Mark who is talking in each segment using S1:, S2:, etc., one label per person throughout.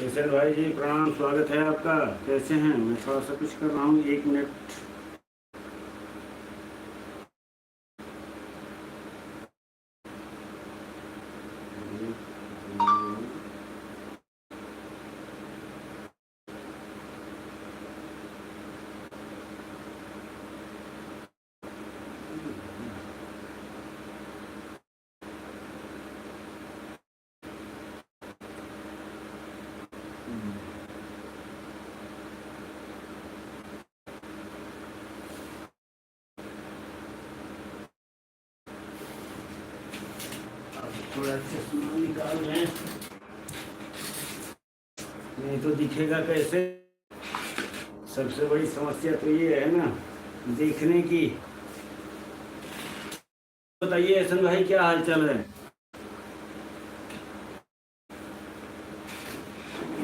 S1: किशन भाई जी प्रणाम, स्वागत है आपका। कैसे हैं? मैं थोड़ा सा कुछ कर रहा हूँ, 1 मिनट। थोड़ा चश्मा निकाल लें, नहीं तो दिखेगा कैसे। सबसे बड़ी समस्या तो ये है ना, देखने की। बताइए एहसन भाई, क्या हाल चाल है?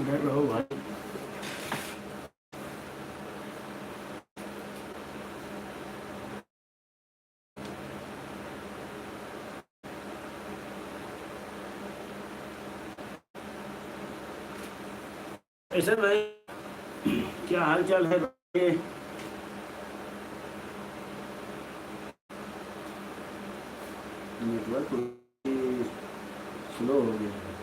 S1: इधर रहो भाई। एहसन भाई, क्या हाल चाल है भाई? नेटवर्क स्लो हो गया है।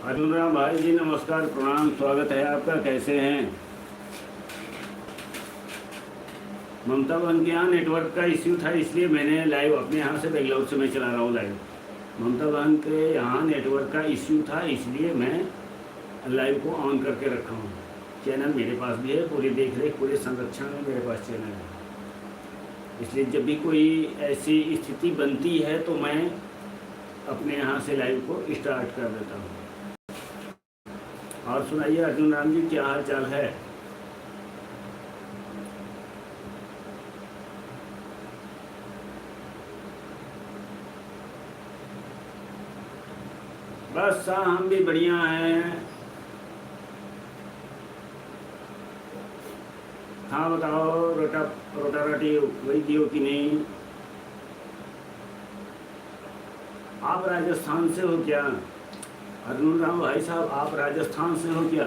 S1: अर्जुन राम भाई जी नमस्कार, प्रणाम, स्वागत है आपका। कैसे हैं? ममता बहन के यहाँ नेटवर्क का इश्यू था, इसलिए मैंने लाइव अपने यहाँ से बेंगलोर से मैं चला रहा हूँ लाइव। ममता बहन के यहाँ नेटवर्क का इश्यू था, इसलिए मैं लाइव को ऑन करके रखा हूँ। चैनल मेरे पास भी है, पूरी देख रेख पूरे संरक्षण में मेरे पास चैनल है। इसलिए जब भी कोई ऐसी स्थिति बनती है तो मैं अपने यहाँ से लाइव को स्टार्ट कर देता हूँ। और सुनाइए अर्जुन राम जी, क्या हाल चाल है? बस हम भी बढ़िया हैं। हाँ बताओ, रोटा रोटी वही दियो कि नहीं? आप राजस्थान से हो क्या? अर्जुन राम भाई साहब, आप राजस्थान से हो क्या?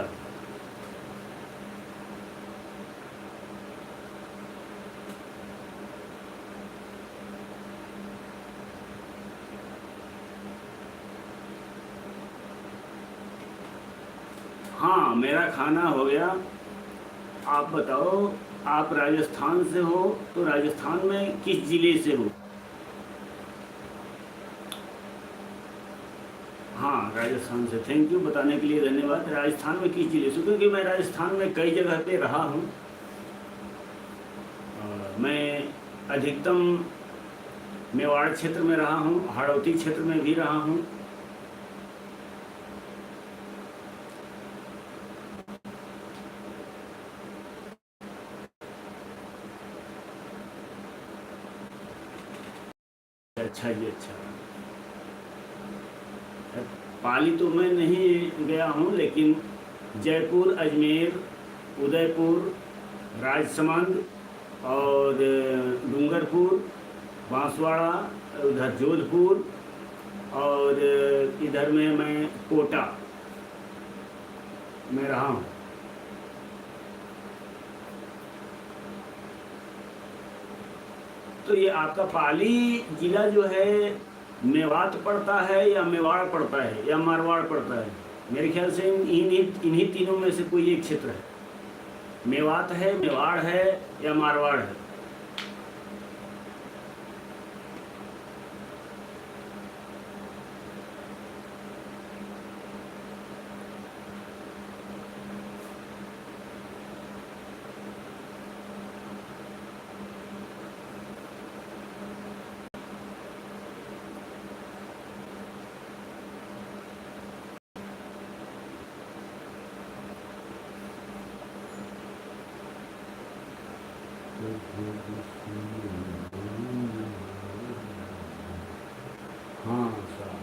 S1: हाँ, मेरा खाना हो गया। आप बताओ, आप राजस्थान से हो तो राजस्थान में किस जिले से हो? हाँ, राजस्थान से। थैंक यू बताने के लिए, धन्यवाद। राजस्थान में किस जिले से? क्योंकि मैं राजस्थान में कई जगह पे रहा हूँ। मैं अधिकतम मेवाड़ क्षेत्र में रहा हूँ, हाड़ौती क्षेत्र में भी रहा हूँ। अच्छा जी, अच्छा। पाली तो मैं नहीं गया हूँ, लेकिन जयपुर, अजमेर, उदयपुर, राजसमंद और डूंगरपुर, बांसवाड़ा, उधर जोधपुर, और इधर में मैं कोटा में रहा हूँ। तो ये आपका पाली जिला जो है मेवात पड़ता है या मेवाड़ पड़ता है या मारवाड़ पड़ता है? मेरे ख्याल से इन्हीं तीनों में से कोई एक क्षेत्र है। मेवात है, मेवाड़ है या मारवाड़ है? हाँ साहब।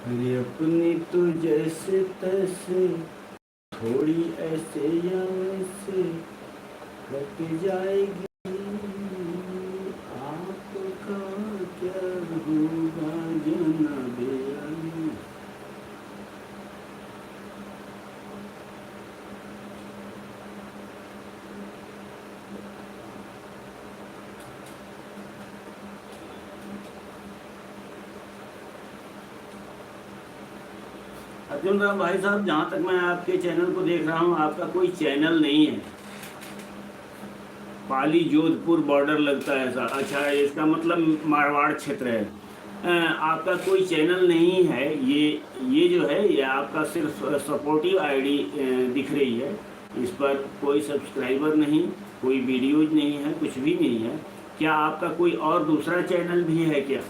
S1: अरे अपनी तो जैसे तैसे, थोड़ी ऐसे या वैसे कट जाएगी। आपका क्या होगा जनाबे अली? अर्जुन राम भाई साहब, जहाँ तक मैं आपके चैनल को देख रहा हूँ, आपका कोई चैनल नहीं है। पाली जोधपुर बॉर्डर लगता है सर। अच्छा, इसका मतलब मारवाड़ क्षेत्र है। आपका कोई चैनल नहीं है। ये जो है, ये आपका सिर्फ सपोर्टिव आईडी दिख रही है। इस पर कोई सब्सक्राइबर नहीं, कोई वीडियोज नहीं है, कुछ भी नहीं है। क्या आपका कोई और दूसरा चैनल भी है क्या?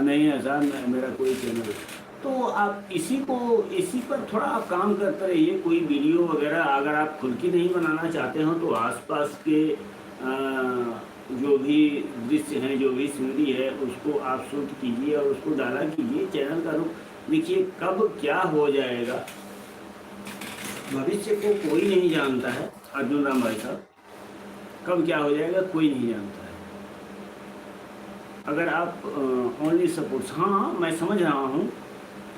S1: नहीं ऐसा मेरा कोई चैनल। तो आप इसी पर थोड़ा आप काम करते रहिए। कोई वीडियो वगैरह अगर आप खुद की नहीं बनाना चाहते हो तो आसपास के जो भी दृश्य हैं, जो भी सीनरी है, उसको आप शूट कीजिए और उसको डाला कीजिए चैनल का रूप। देखिए कब क्या हो जाएगा भविष्य को कोई नहीं जानता है अर्जुन राम भाई साहब, कब क्या हो जाएगा कोई नहीं जानता है। अगर आप ओनली सपोर्ट्स, हाँ मैं समझ रहा हूँ,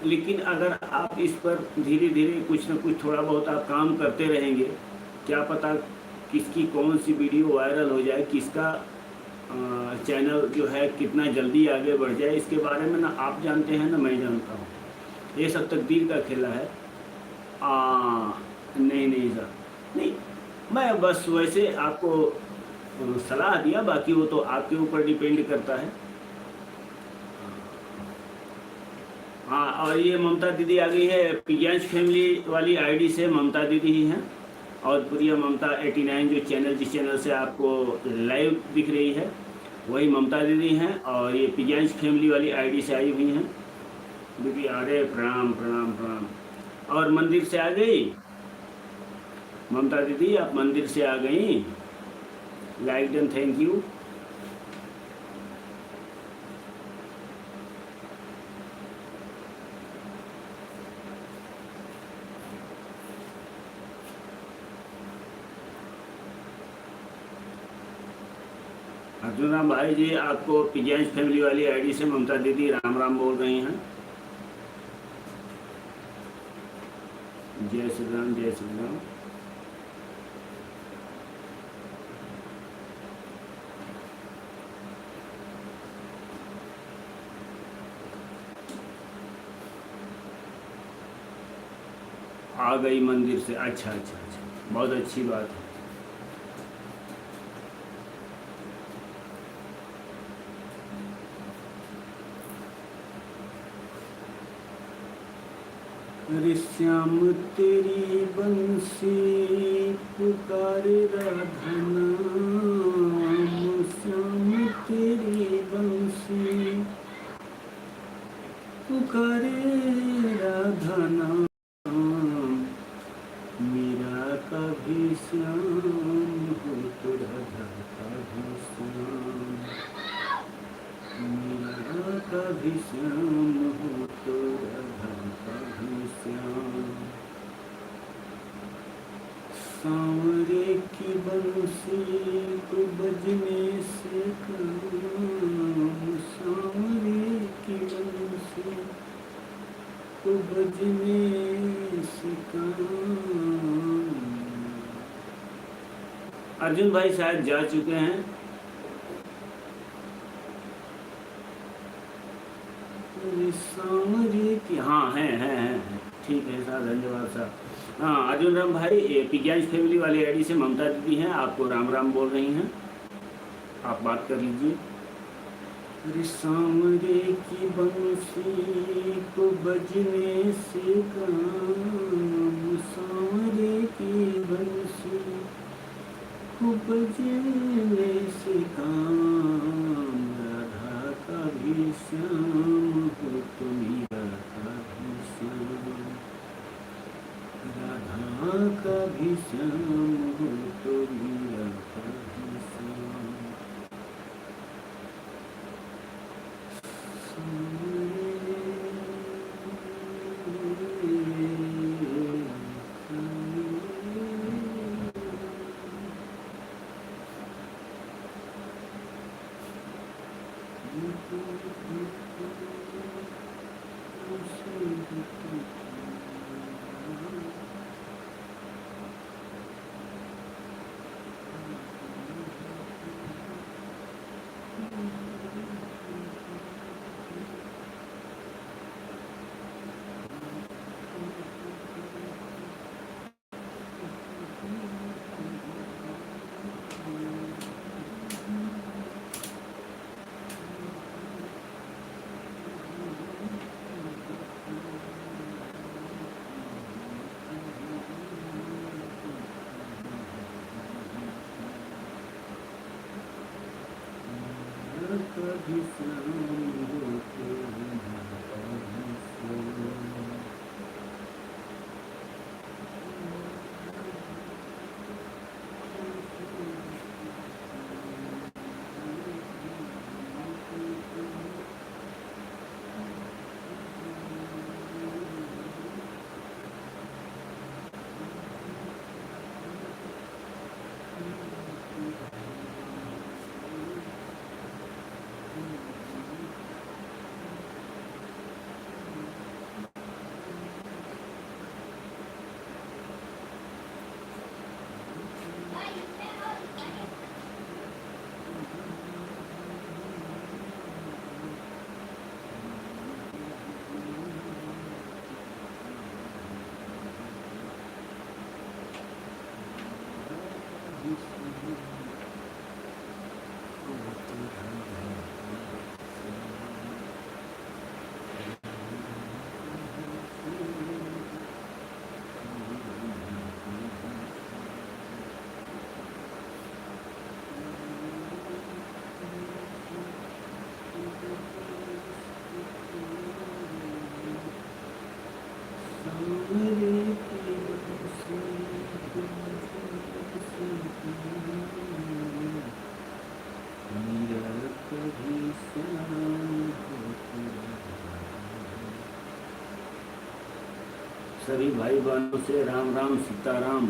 S1: लेकिन अगर आप इस पर धीरे धीरे कुछ ना कुछ थोड़ा बहुत आप काम करते रहेंगे, क्या पता किसकी कौन सी वीडियो वायरल हो जाए, किसका चैनल जो है कितना जल्दी आगे बढ़ जाए, इसके बारे में ना आप जानते हैं ना मैं जानता हूँ। ये सब तकदीर का खेला है। नहीं सर, नहीं, मैं बस वैसे आपको सलाह दिया, बाकी वो तो आपके ऊपर डिपेंड करता है। हाँ, और ये ममता दीदी आ गई है पियांश फैमिली वाली आईडी से, ममता दीदी ही हैं। और प्रिया ममता 89 जो चैनल, जिस चैनल से आपको लाइव दिख रही है, वही ममता दीदी हैं। और ये पियांश फैमिली वाली आईडी से आई हुई हैं दीदी। अरे प्रणाम प्रणाम प्रणाम। और मंदिर से आ गई ममता दीदी, आप मंदिर से आ गई। Like done, thank you. Arjun Ram भाई जी, आपको पियांश फैमिली वाली आईडी से ममता दीदी राम राम बोल रही हैं। जय श्री राम, जय श्री राम। आ गई मंदिर से, अच्छा अच्छा अच्छा, बहुत अच्छी बात है। अरे श्याम तेरी बंसी पुकारे राधा नाम, श्याम तेरी बंसी पुकारे राधा नाम, मेरा कभी श्याम हो तो राधा का भी श्याम, मेरा कभी श्याम हो तो राधा का भी श्याम। सांवरे की बंसी को बजने से काम, सांवरे की बंसी को बजने से काम। अर्जुन भाई शायद जा चुके हैं। सांवरे की, हाँ हैं, ठीक है साहब, धन्यवाद साहब। हाँ अर्जुन राम भाई, पियांश फैमिली वाली आईडी से ममता दीदी हैं, आपको राम राम बोल रही हैं, आप बात कर लीजिए। अरे सांवरे की बंसी को बजने से काम, सांवरे की बंसी को बजने से काम, राधा का भी श्याम हो तो मेरा का भी श्याम, राधा का भी श्याम हो तो मेरा का भी श्याम। कभी श्याम हो तो सभी भाई बहनों से राम राम सीताराम।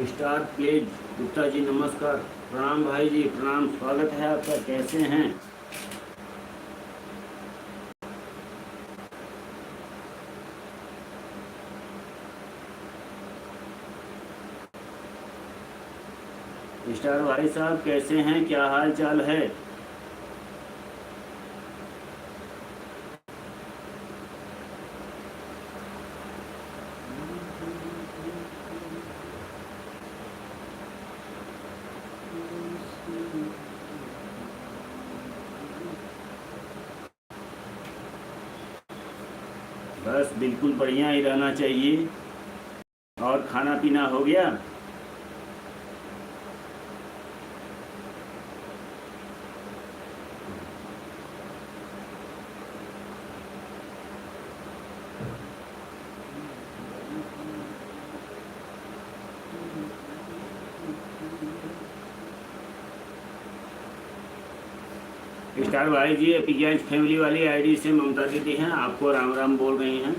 S1: स्टार प्लेज गुप्ता जी नमस्कार। प्रणाम भाई जी, प्रणाम, स्वागत है आपका। कैसे हैं? स्टार भाई साहब कैसे हैं? क्या हाल चाल है? बस बिल्कुल बढ़िया ही रहना चाहिए। और खाना पीना हो गया? स्टार भाई जी, एपीगैंज फैमिली वाली आईडी से ममता दीदी हैं, आपको राम राम बोल रही हैं।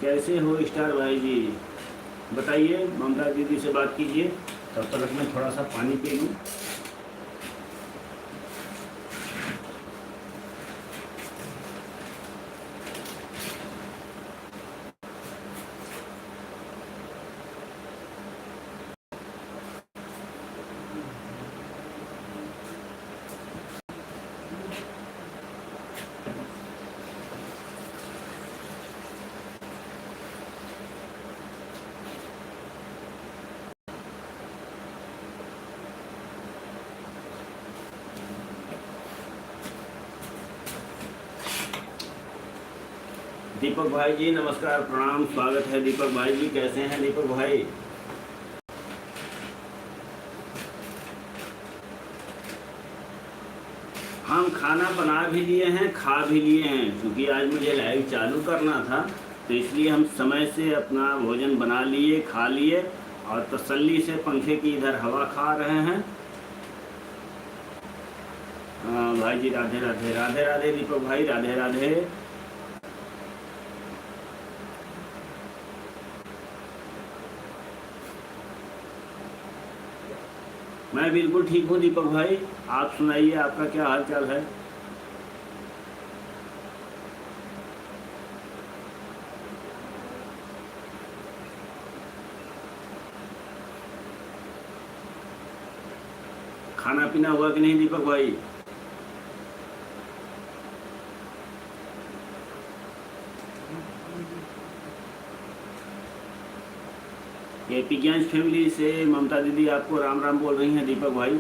S1: कैसे हो स्टार भाई जी? बताइए, ममता दीदी से बात कीजिए। तब तक मैं थोड़ा सा पानी पी लूँ। दीपक भाई जी नमस्कार, प्रणाम, स्वागत है। दीपक भाई जी कैसे हैं? दीपक भाई हम खाना बना भी लिए हैं, खा भी लिए हैं, क्योंकि आज मुझे लाइव चालू करना था, तो इसलिए हम समय से अपना भोजन बना लिए, खा लिए और तसल्ली से पंखे की इधर हवा खा रहे हैं। भाई जी राधे राधे। राधे राधे दीपक भाई, राधे राधे। मैं बिल्कुल ठीक हूँ दीपक भाई, आप सुनाइए, आपका क्या हाल चाल है? खाना पीना हुआ कि नहीं दीपक भाई? ये एपीगैंज फैमिली से ममता दीदी आपको राम राम बोल रही हैं दीपक भाई।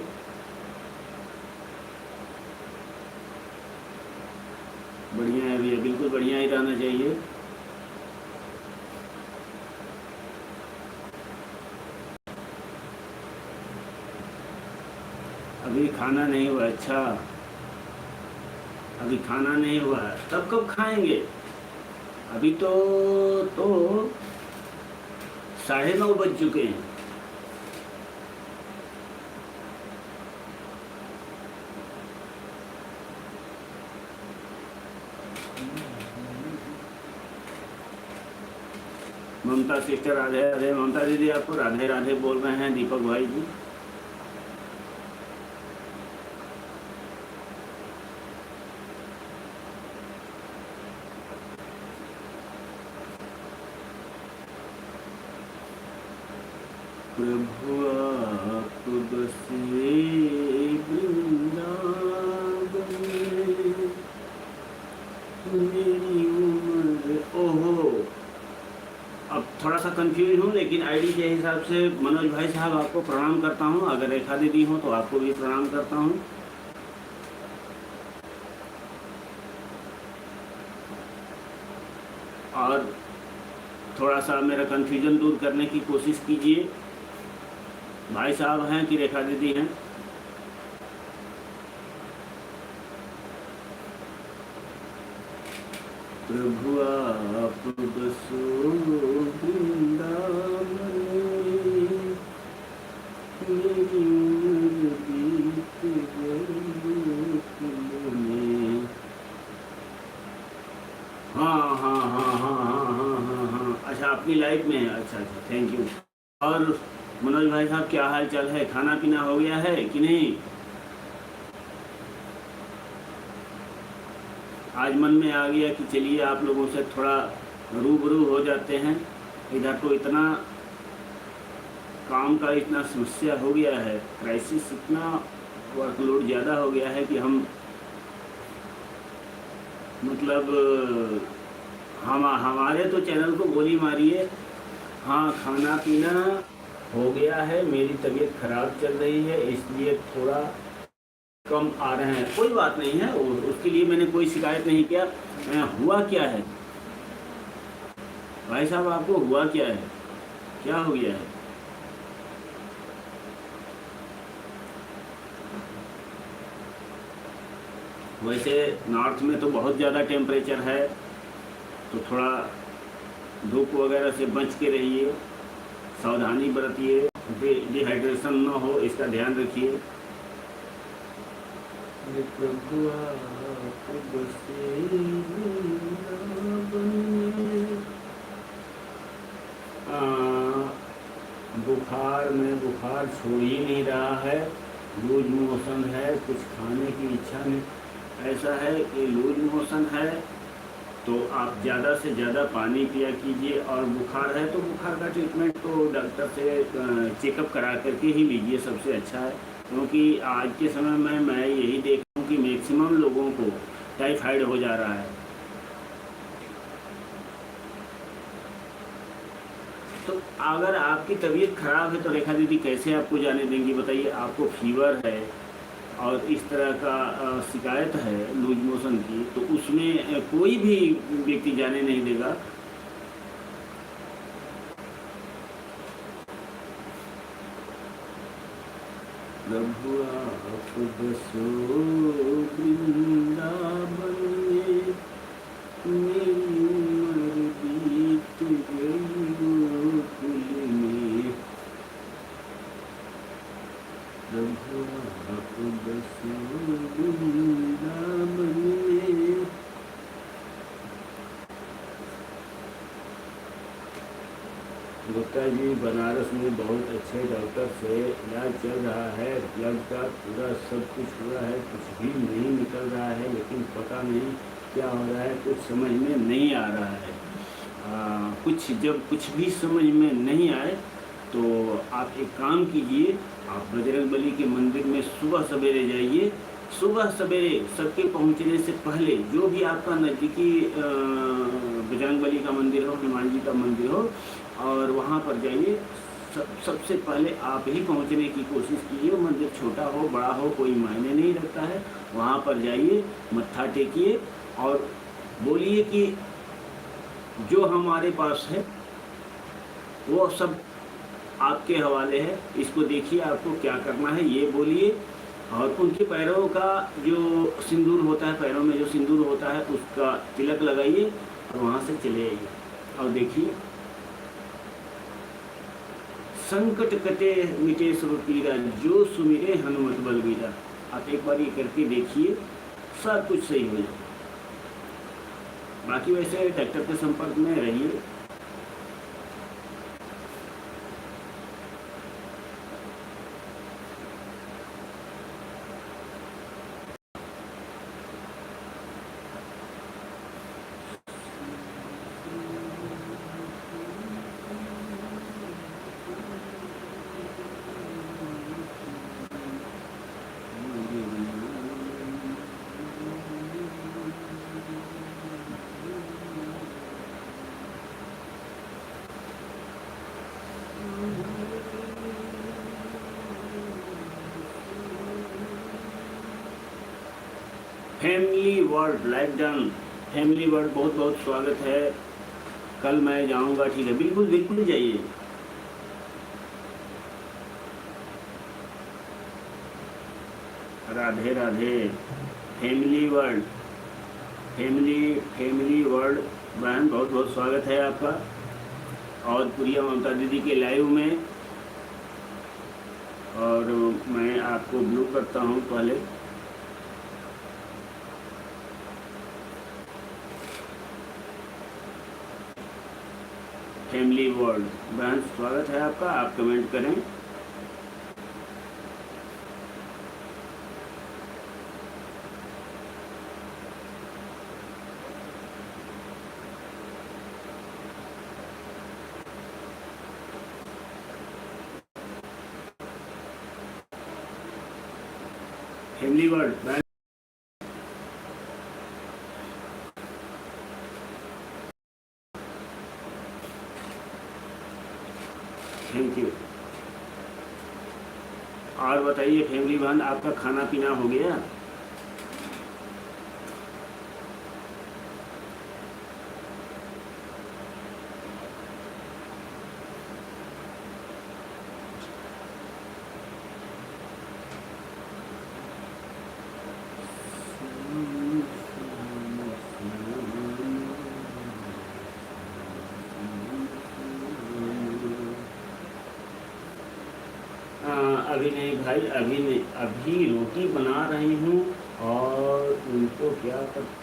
S1: बढ़िया है भैया, बिल्कुल बढ़िया ही रहना चाहिए। अभी खाना नहीं हुआ? अच्छा, अभी खाना नहीं हुआ, तब कब खाएंगे? अभी तो 9:30 बज चुके हैं। ममता सिस्टर राधे राधे। ममता दीदी आपको राधे राधे बोल रहे हैं दीपक भाई जी। प्रभु आप बसे वृंदावन में, मेरी उम्र। ओहो, अब थोड़ा सा कंफ्यूज हूँ, लेकिन आईडी के हिसाब से मनोज भाई साहब आपको प्रणाम करता हूँ। अगर रेखा दीदी हो तो आपको भी प्रणाम करता हूँ। और थोड़ा सा मेरा कंफ्यूजन दूर करने की कोशिश कीजिए। भाई साहब हैं कि रेखा दीदी हैं? प्रभु आप बसो वृंदावन में, मेरी उम्र बीत गई गोकुल में। हाँ हाँ हाँ हाँ हाँ हाँ हाँ हाँ, अच्छा अपनी लाइफ में है। अच्छा अच्छा, थैंक यू। और मनोज भाई साहब क्या हाल चाल है? खाना पीना हो गया है कि नहीं? आज मन में आ गया कि चलिए आप लोगों से थोड़ा रूबरू हो जाते हैं। इधर तो इतना काम का इतना समस्या हो गया है, क्राइसिस, इतना वर्कलोड ज़्यादा हो गया है कि हम मतलब हमारे तो चैनल को गोली मारिए। हाँ, खाना पीना हो गया है, मेरी तबीयत खराब चल रही है, इसलिए थोड़ा कम आ रहे हैं। कोई बात नहीं है, उसके लिए मैंने कोई शिकायत नहीं किया। हुआ क्या है भाई साहब, आपको हुआ क्या है? क्या हो गया है? वैसे नॉर्थ में तो बहुत ज़्यादा टेम्परेचर है, तो थोड़ा धूप वगैरह से बच के रहिए, सावधानी बरतिए, डिहाइड्रेशन ना हो इसका ध्यान रखिए। प्रभु आप बसे वृंदावन में। बुखार छोड़ ही नहीं रहा है, लूज मोशन है, कुछ खाने की इच्छा नहीं। ऐसा है कि लूज मोशन है तो आप ज़्यादा से ज़्यादा पानी पिया कीजिए, और बुखार है तो बुखार का ट्रीटमेंट तो डॉक्टर से चेकअप करा करके ही लीजिए, सबसे अच्छा है। क्योंकि आज के समय में मैं यही देख रहा हूँ कि मैक्सिमम लोगों को टाइफाइड हो जा रहा है। तो अगर आपकी तबीयत खराब है तो रेखा दीदी कैसे आपको जाने देंगी बताइए? आपको फीवर है और इस तरह का शिकायत है लूज मोशन की, तो उसमें कोई भी व्यक्ति जाने नहीं देगा। प्रभु आप बसो वृंदावन में, मेरी उम्र बीत गई गोकुल में। प्रभु आप बसो वृंदावन में। गुप्ता जी, बनारस में बहुत अच्छे डॉक्टर से इलाज चल रहा है, ब्लड का पूरा सब कुछ हुआ है, कुछ भी नहीं निकल रहा है, लेकिन पता नहीं क्या हो रहा है, कुछ समझ में नहीं आ रहा है। जब कुछ भी समझ में नहीं आए तो आप एक काम कीजिए, आप बजरंगबली के मंदिर में सुबह सवेरे जाइए। सुबह सवेरे सबके पहुंचने से पहले जो भी आपका नज़दीकी बजरंगबली का मंदिर हो, हनुमान जी का मंदिर हो, और वहाँ पर जाइए। सबसे पहले आप ही पहुँचने की कोशिश कीजिए। मंदिर छोटा हो बड़ा हो कोई मायने नहीं रखता है, वहाँ पर जाइए, मत्था टेकिए और बोलिए कि जो हमारे पास है वो सब आपके हवाले है, इसको देखिए आपको क्या करना है, ये बोलिए। और उनके पैरों का जो सिंदूर होता है, पैरों में जो सिंदूर होता है उसका तिलक लगाइए और वहाँ से चले आइए। और देखिए, संकट कटे मिटे सब पीरा, जो सुमिरे हनुमत बलबीरा। आप एक बार ये करके देखिए, सब कुछ सही हो जाए। बाकी वैसे डॉक्टर के संपर्क में रहिए। Family world live done. Family world बहुत बहुत स्वागत है। कल मैं जाऊंगा, ठीक है, बिल्कुल बिल्कुल जाइए। Radhe Radhe. Family world, family world बहन बहुत बहुत स्वागत है आपका। और प्रिया ममता दीदी के लाइव में, और मैं आपको ब्लू करता हूँ पहले। फैमिली वर्ल्ड बहन स्वागत है आपका, आप कमेंट करें। फैमिली वर्ल्ड बहन थैंक यू। और बताइए फैमिली बहन, आपका खाना पीना हो गया? अभी नहीं भाई, अभी नहीं, अभी रोटी बना रही हूँ और उनको क्या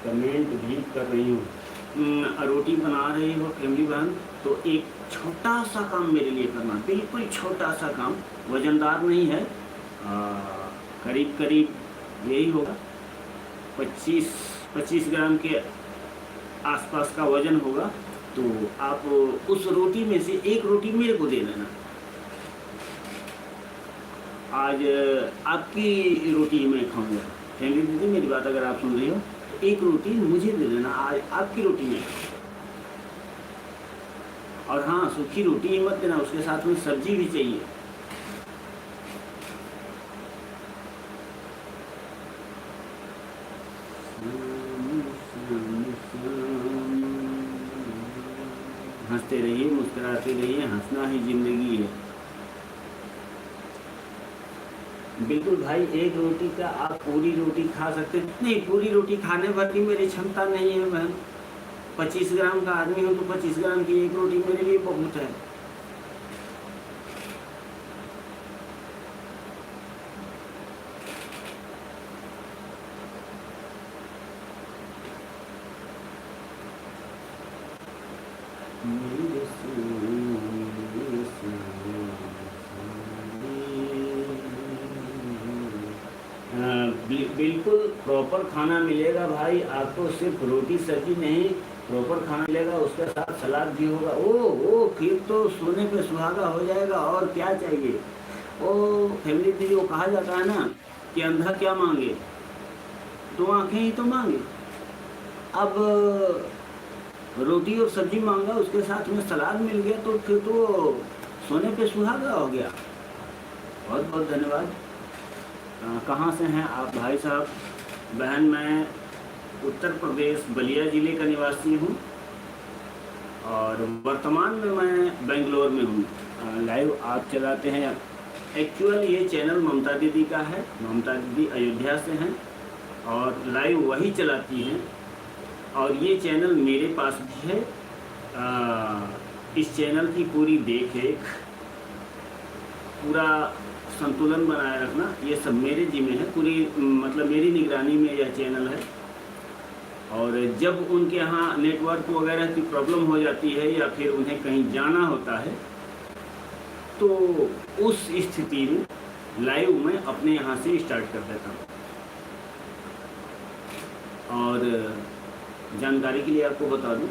S1: कमेंट भी कर रही हूँ। रोटी बना रही हो फैमिली बहन, तो एक छोटा सा काम मेरे लिए करना, बिल्कुल छोटा सा काम, वजनदार नहीं है, करीब करीब यही होगा 25 ग्राम के आसपास का वजन होगा। तो आप उस रोटी में से एक रोटी मेरे को दे देना। आज आपकी रोटी मैं खाऊंगा। फैमिली दीदी मेरी बात अगर आप सुन रही हो तो एक रोटी मुझे दे देना, आज आपकी रोटी में। और हाँ, सूखी रोटी ही मत देना, उसके साथ में सब्जी भी चाहिए। हंसते रहिए, मुस्कुराते रहिए, हंसना ही जिंदगी है। बिल्कुल भाई, एक रोटी का आप पूरी रोटी खा सकते हैं। नहीं, पूरी रोटी खाने भर की मेरी क्षमता नहीं है बहन। 25 ग्राम का आदमी हूँ तो 25 ग्राम की एक रोटी मेरे लिए बहुत है। बिल्कुल प्रॉपर खाना मिलेगा भाई आपको, सिर्फ रोटी सब्जी नहीं, प्रॉपर खाना मिलेगा, उसके साथ सलाद भी होगा। ओ फिर तो सोने पे सुहागा हो जाएगा, और क्या चाहिए। ओ फैमिली दीदी, वो कहा जाता है ना कि अंधा क्या मांगे, दो आंखें ही तो मांगे। अब रोटी और सब्जी मांगा, उसके साथ में सलाद मिल गया, तो फिर तो सोने पे सुहागा हो गया। बहुत बहुत धन्यवाद। कहाँ से हैं आप भाई साहब? बहन, मैं उत्तर प्रदेश बलिया ज़िले का निवासी हूँ और वर्तमान में मैं बेंगलोर में हूँ। लाइव आप चलाते हैं। एक्चुअल ये चैनल ममता दीदी का है। ममता दीदी अयोध्या से हैं और लाइव वही चलाती हैं, और ये चैनल मेरे पास भी है। इस चैनल की पूरी देख रेख, पूरा संतुलन बनाए रखना, ये सब मेरे जिम्मे है। पूरी मतलब मेरी निगरानी में यह चैनल है। और जब उनके यहाँ नेटवर्क वगैरह की प्रॉब्लम हो जाती है या फिर उन्हें कहीं जाना होता है, तो उस स्थिति में लाइव मैं अपने यहाँ से स्टार्ट कर देता हूँ। और जानकारी के लिए आपको बता दूँ,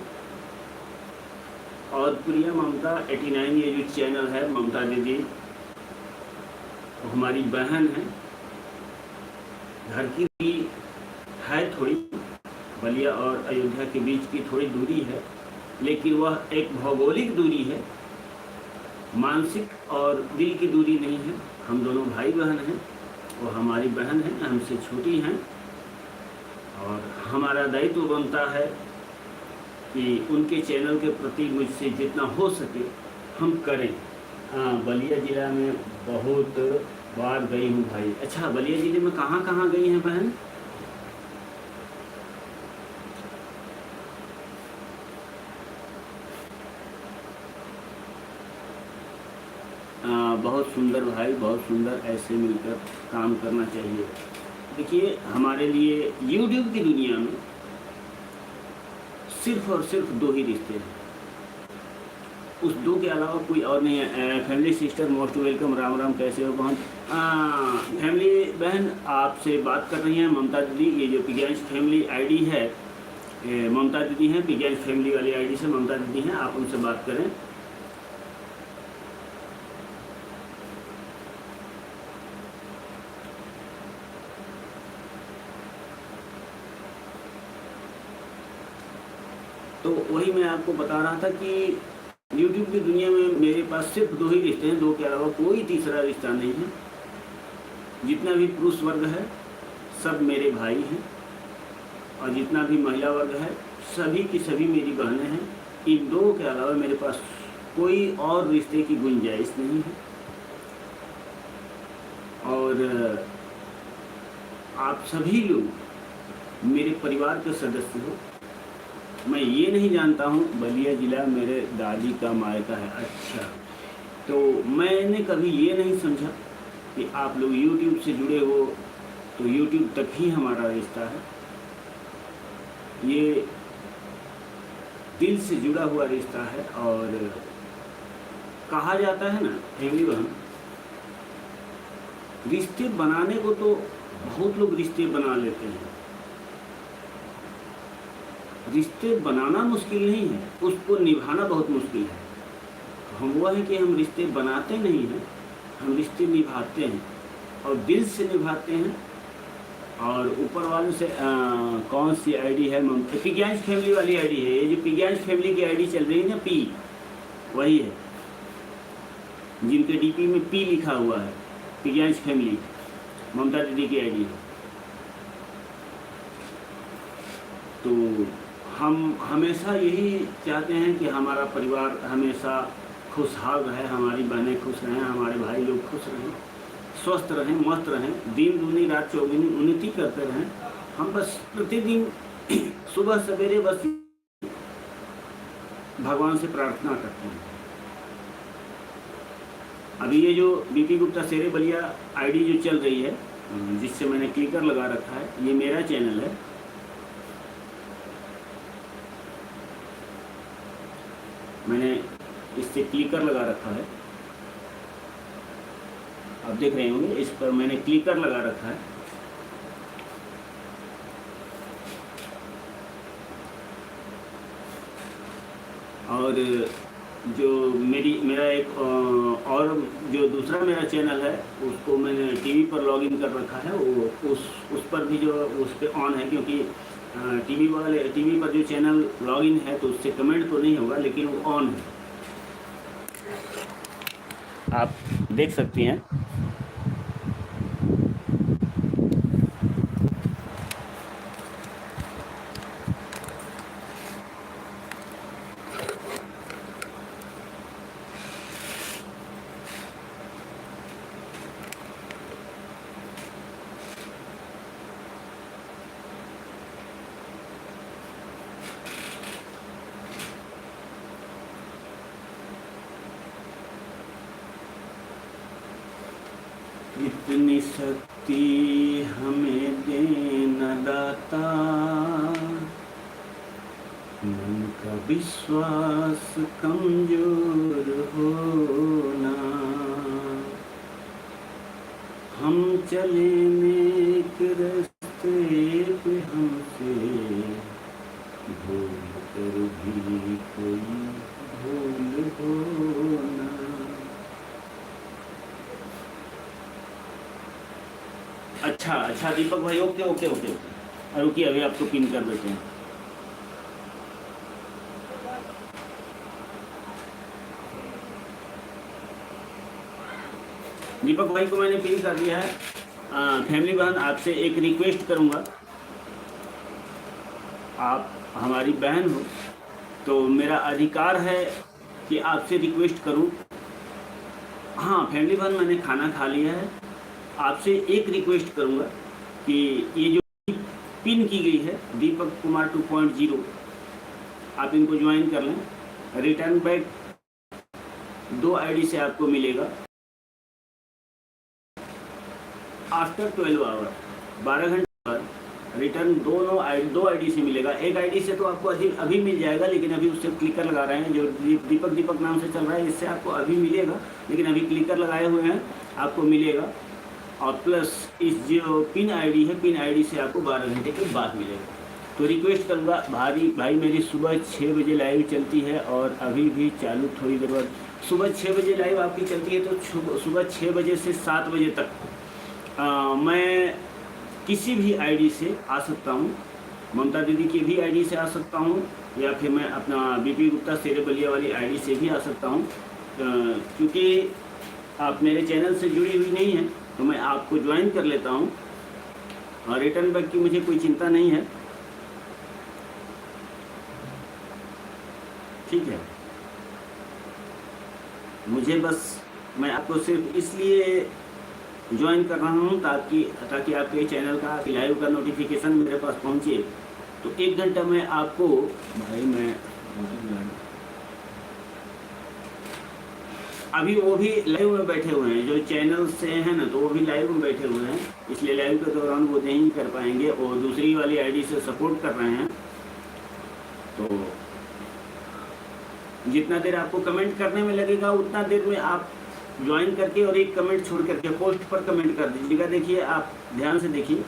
S1: और प्रिया ममता 89 ये जो चैनल है, ममता दीदी हमारी बहन है, घर की भी है, थोड़ी बलिया और अयोध्या के बीच की थोड़ी दूरी है, लेकिन वह एक भौगोलिक दूरी है, मानसिक और दिल की दूरी नहीं है। हम दोनों भाई बहन हैं, वो हमारी बहन है, हमसे छोटी हैं। और हमारा दायित्व बनता है कि उनके चैनल के प्रति मुझसे जितना हो सके हम करें। हाँ, बलिया ज़िला में बहुत बार गई हूँ भाई। अच्छा, बलिया ज़िले में कहाँ कहाँ गई हैं बहन? बहुत सुंदर भाई, बहुत सुंदर। ऐसे मिलकर काम करना चाहिए। देखिए, हमारे लिए यूट्यूब की दुनिया में सिर्फ और सिर्फ दो ही रिश्ते हैं, उस दो के अलावा कोई और नहीं है। Family sister most welcome, Ram Ram, कैसे हो बहन? फैमिली बहन आपसे बात कर रही हैं ममता दीदी। ये जो पिगेंस फैमिली आईडी है, ममता दीदी हैं, पिगेंस फैमिली वाली आईडी से ममता दीदी हैं, आप उनसे बात करें। तो वही मैं आपको बता रहा था कि यूट्यूब की दुनिया में मेरे पास सिर्फ दो ही रिश्ते हैं, दो के अलावा कोई तीसरा रिश्ता नहीं है। जितना भी पुरुष वर्ग है सब मेरे भाई हैं, और जितना भी महिला वर्ग है सभी की सभी मेरी बहनें हैं। इन दो के अलावा मेरे पास कोई और रिश्ते की गुंजाइश नहीं है। और आप सभी लोग मेरे परिवार के सदस्य हो। मैं ये नहीं जानता हूँ बलिया ज़िला मेरे दादी का मायका है। अच्छा, तो मैंने कभी ये नहीं समझा कि आप लोग YouTube से जुड़े हो तो YouTube तक ही हमारा रिश्ता है। ये दिल से जुड़ा हुआ रिश्ता है। और कहा जाता है ना फैमिली बहन, रिश्ते बनाने को तो बहुत लोग रिश्ते बना लेते हैं, रिश्ते बनाना मुश्किल नहीं है, उसको निभाना बहुत मुश्किल है। हम वो है कि हम रिश्ते बनाते नहीं हैं, हम रिश्ते निभाते हैं, और दिल से निभाते हैं। और ऊपर वालों से कौन सी आईडी है? पिगेंस फैमिली वाली आईडी है। ये जो पिगेंस फैमिली की आईडी चल रही है ना, पी, वही है जिनके डीपी में पी लिखा हुआ है। पिगेंस फैमिली ममता दीदी की आईडी है। तो हम हमेशा यही चाहते हैं कि हमारा परिवार हमेशा खुशहाल रहे, हमारी बहनें खुश रहें, हमारे भाई लोग खुश रहें, स्वस्थ रहें, मस्त रहें, दिन दूनी रात चौगुनी उन्नति करते रहें। हम बस प्रतिदिन सुबह सवेरे बस भगवान से प्रार्थना करते हैं। अभी ये जो बीपी गुप्ता शेरे बलिया आईडी जो चल रही है, जिससे मैंने क्लिकर लगा रखा है, ये मेरा चैनल है। मैंने इससे क्लिकर लगा रखा है, आप देख रहे होंगे, इस पर मैंने क्लिकर लगा रखा है। और जो मेरा एक और जो दूसरा मेरा चैनल है उसको मैंने टीवी पर लॉगिन कर रखा है। वो उस पर भी जो उस पर ऑन है, क्योंकि टीवी पर जो चैनल लॉगिन है तो उससे कमेंट तो नहीं होगा, लेकिन वो ऑन है, आप देख सकती हैं। इतनी शक्ति हमें देना दाता, मन का विश्वास कमजोर होना। हम चले नेक रास्ते पे, हमसे भूल कर भी कोई भूल होना। अच्छा दीपक भाई, ओके ओके ओके ओके, रुकिए अभी आपको पिन कर देते हैं। दीपक भाई को मैंने पिन कर दिया है। फैमिली बहन, आपसे एक रिक्वेस्ट करूंगा आप हमारी बहन हो तो मेरा अधिकार है कि आपसे रिक्वेस्ट करूं। हाँ फैमिली बहन, मैंने खाना खा लिया है। आपसे एक रिक्वेस्ट करूंगा कि ये जो पिन की गई है दीपक कुमार 2.0, आप इनको ज्वाइन कर लें। रिटर्न बैक 2 आईडी से आपको मिलेगा आफ्टर 12 आवर, 12 घंटे बाद रिटर्न दो आईडी से मिलेगा। एक आईडी से तो आपको अभी मिल जाएगा, लेकिन अभी उससे क्लिकर लगा रहे हैं, जो दीपक नाम से चल रहा है, इससे आपको अभी मिलेगा, लेकिन अभी क्लिकर लगाए हुए हैं, आपको मिलेगा। और प्लस इस जो पिन आईडी है, पिन आईडी से आपको 12 घंटे के बाद मिलेगा। तो रिक्वेस्ट करूँगा भाई मेरी सुबह 6 बजे लाइव चलती है और अभी भी चालू थोड़ी देर बाद। सुबह 6 बजे लाइव आपकी चलती है, तो सुबह 6 बजे से 7 बजे तक मैं किसी भी आईडी से आ सकता हूँ। ममता दीदी की भी आईडी से आ सकता हूँ, या फिर मैं अपना बीपी गुप्ता शेरे बलिया वाली आईडी से भी आ सकता हूँ। क्योंकि आप मेरे चैनल से जुड़ी हुई नहीं हैं, तो मैं आपको ज्वाइन कर लेता हूँ। और रिटर्न बैक की मुझे कोई चिंता नहीं है, ठीक है। मुझे बस, मैं आपको सिर्फ इसलिए ज्वाइन कर रहा हूँ ताकि आपके चैनल का लाइव का नोटिफिकेशन मेरे पास पहुँचे। तो 1 घंटा में आपको, भाई मैं अभी वो भी लाइव में बैठे हुए हैं, जो चैनल से हैं ना, तो वो भी लाइव में बैठे हुए हैं, इसलिए लाइव के दौरान वो नहीं कर पाएंगे और दूसरी वाली आईडी से सपोर्ट कर रहे हैं। तो जितना देर आपको कमेंट करने में लगेगा, उतना देर में आप ज्वाइन करके और एक कमेंट छोड़ करके पोस्ट पर कमेंट कर दीजिएगा। देखिए, आप ध्यान से देखिए,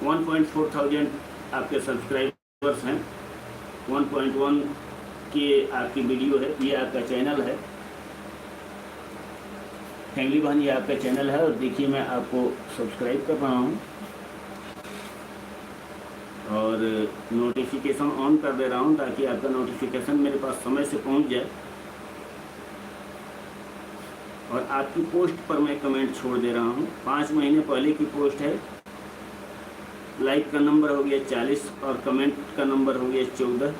S1: 1.4 थाउजेंड आपके सब्सक्राइबर्स हैं, 1.1 की आपकी वीडियो है, ये आपका चैनल है फैमिली बहन, ये आपका चैनल है। और देखिए, मैं आपको सब्सक्राइब कर रहा हूँ और नोटिफिकेशन ऑन कर दे रहा हूँ, ताकि आपका नोटिफिकेशन मेरे पास समय से पहुँच जाए। और आपकी पोस्ट पर मैं कमेंट छोड़ दे रहा हूँ। 5 महीने पहले की पोस्ट है। लाइक का नंबर हो गया 40 और कमेंट का नंबर हो गया 14।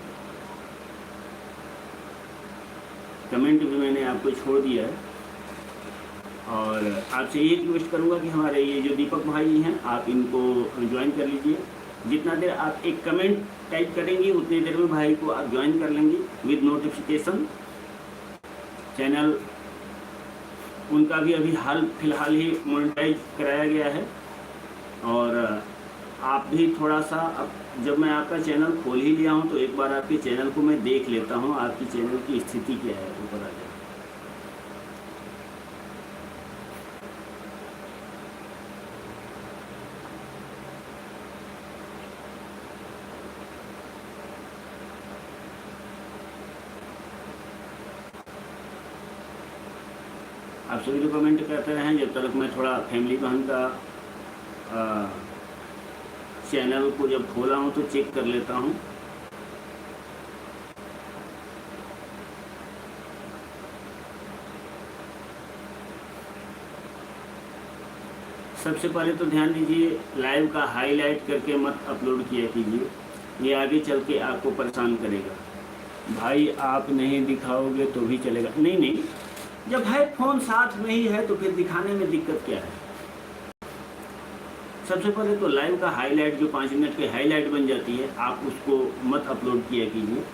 S1: कमेंट भी मैंने आपको छोड़ दिया है। और आपसे ये रिक्वेस्ट करूँगा कि हमारे ये जो दीपक भाई हैं, आप इनको ज्वाइन कर लीजिए। जितना देर आप एक कमेंट टाइप करेंगे, उतनी देर में भाई को आप ज्वाइन कर लेंगे विद नोटिफिकेशन। चैनल उनका भी अभी फिलहाल ही मोनेटाइज कराया गया है। और आप भी थोड़ा सा, अब जब मैं आपका चैनल खोल ही लिया हूं, तो एक बार आपके चैनल को मैं देख लेता हूं, आपकी चैनल की स्थिति क्या है, ऊपर आ जाए। आप सभी लोग कमेंट करते रहें, जब तक मैं थोड़ा फैमिली बहन का चैनल को जब खोला हूं तो चेक कर लेता हूं। सबसे पहले तो ध्यान दीजिए, लाइव का हाईलाइट करके मत अपलोड किया कीजिए, ये आगे चल के आपको परेशान करेगा। भाई आप नहीं दिखाओगे तो भी चलेगा, नहीं, जब भाई फ़ोन साथ में ही है तो फिर दिखाने में दिक्कत क्या है। सबसे पहले तो लाइव का हाईलाइट, जो 5 मिनट की हाईलाइट बन जाती है, आप उसको मत अपलोड किया कीजिए,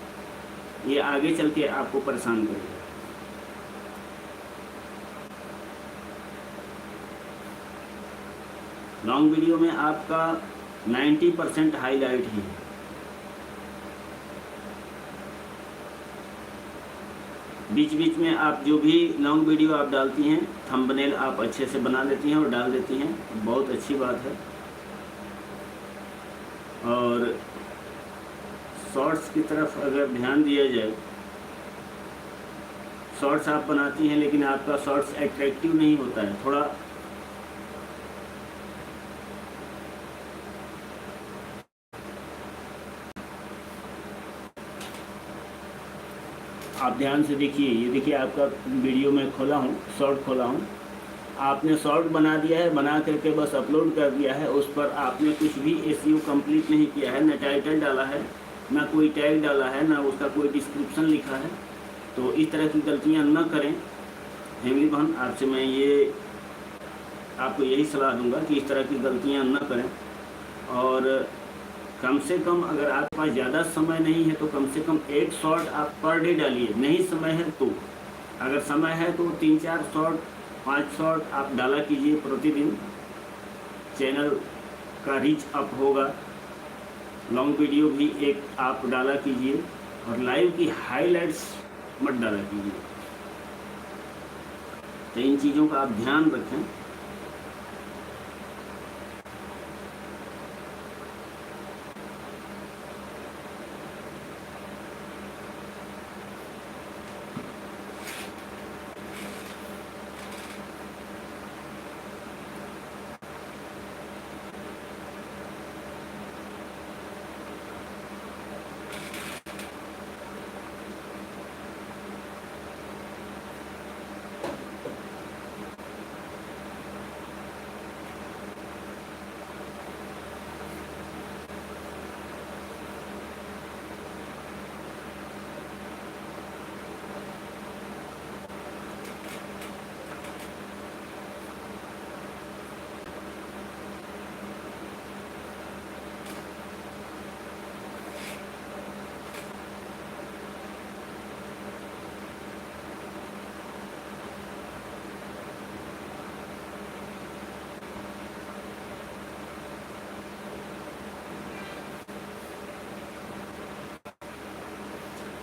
S1: ये आगे चल के आपको परेशान करेगा। लॉन्ग वीडियो में आपका 90% हाईलाइट ही है। बीच बीच में आप जो भी लॉन्ग वीडियो आप डालती हैं, थंबनेल आप अच्छे से बना लेती हैं और डाल देती हैं, बहुत अच्छी बात है। और शॉर्ट्स की तरफ अगर ध्यान दिया जाए, शॉर्ट्स आप बनाती हैं, लेकिन आपका शॉर्ट्स अट्रैक्टिव नहीं होता है। थोड़ा आप ध्यान से देखिए, ये देखिए आपका वीडियो में खोला हूँ, शॉर्ट खोला हूँ, आपने शॉर्ट बना दिया है, बना करके बस अपलोड कर दिया है, उस पर आपने कुछ भी एसईओ कंप्लीट नहीं किया है, न टाइटल डाला है, ना कोई टैग डाला है, ना उसका कोई डिस्क्रिप्शन लिखा है। तो इस तरह की गलतियां न करें फैमिली बहन, आपसे मैं ये आपको यही सलाह दूंगा कि इस तरह की गलतियां न करें। और कम से कम अगर आपके पास ज़्यादा समय नहीं है तो कम से कम 1 शॉर्ट आप पर डे डालिए। नहीं समय है तो, अगर समय है तो 3-4 शॉर्ट 5 शॉर्ट आप डाला कीजिए प्रतिदिन। चैनल का रीच अप होगा। लॉन्ग वीडियो भी एक आप डाला कीजिए और लाइव की हाइलाइट्स मत डाला कीजिए। तो इन चीज़ों का आप ध्यान रखें।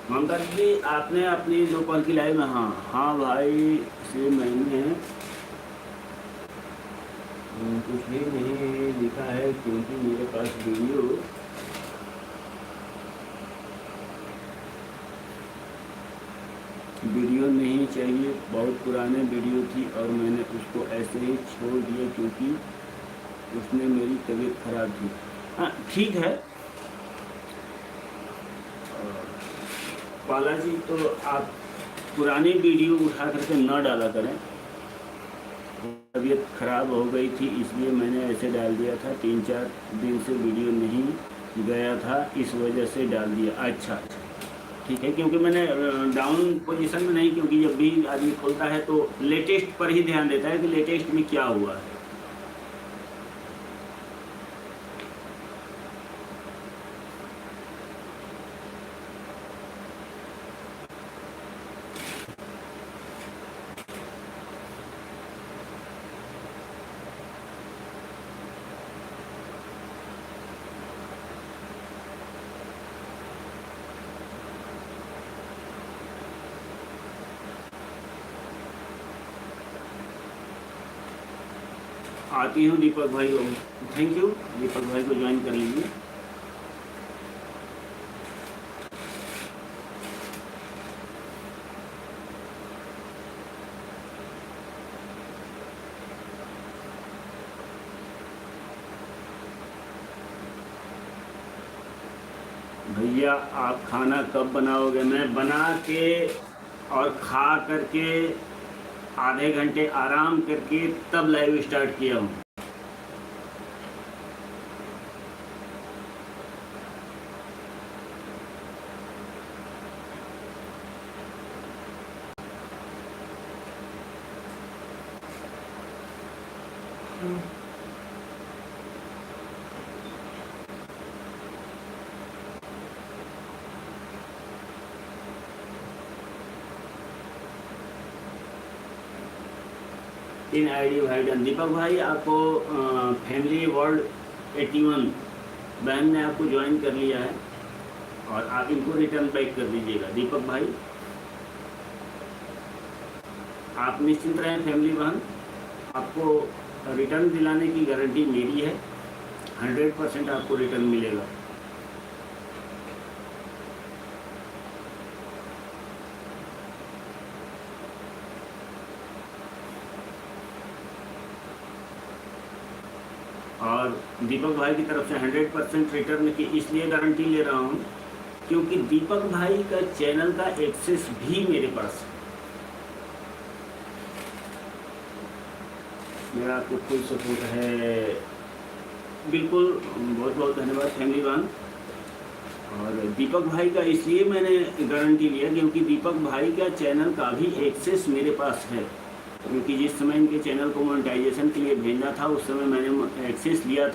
S1: ममता जी, आपने अपनी दोपहर की लाइव में, हाँ भाई से मैंने कुछ भी नहीं लिखा है क्योंकि मेरे पास वीडियो नहीं चाहिए। बहुत पुराने वीडियो थी और मैंने उसको ऐसे ही छोड़ दिया क्योंकि उसमें मेरी तबीयत खराब थी। हाँ ठीक है पाला जी, तो आप पुरानी वीडियो उठा करके न डाला करें। तबीयत खराब हो गई थी इसलिए मैंने ऐसे डाल दिया था। 3-4 दिन से वीडियो नहीं गया था, इस वजह से डाल दिया। अच्छा ठीक है, क्योंकि मैंने डाउन पोजीशन में नहीं, क्योंकि जब भी आदमी खोलता है तो लेटेस्ट पर ही ध्यान देता है कि लेटेस्ट में क्या हुआ है। आती हूँ दीपक भाई को, थैंक यू। दीपक भाई को ज्वाइन कर लीजिए। भैया आप खाना कब बनाओगे? मैं बना के और खा करके आधे घंटे आराम करके तब लाइव स्टार्ट किया हूँ। इन आईडी भाई डन। दीपक भाई आपको फैमिली वर्ल्ड 81 बहन ने आपको ज्वाइन कर लिया है और आप इनको रिटर्न बैक कर दीजिएगा। दीपक भाई आप निश्चिंत रहें फैमिली बहन, आपको रिटर्न दिलाने की गारंटी मेरी है। 100% आपको रिटर्न मिलेगा। और दीपक भाई की तरफ से 100% रिटर्न की इसलिए गारंटी ले रहा हूँ क्योंकि दीपक भाई का चैनल का एक्सेस भी मेरे पास है। मेरा आपको फुल सपोर्ट है। बिल्कुल, बहुत बहुत धन्यवाद फैमिली वन। और दीपक भाई का इसलिए मैंने गारंटी लिया क्योंकि दीपक भाई का चैनल का भी एक्सेस मेरे पास है, क्योंकि जिस समय इनके चैनल को मोनेटाइजेशन के लिए भेजना था उस समय मैंने एक्सेस लिया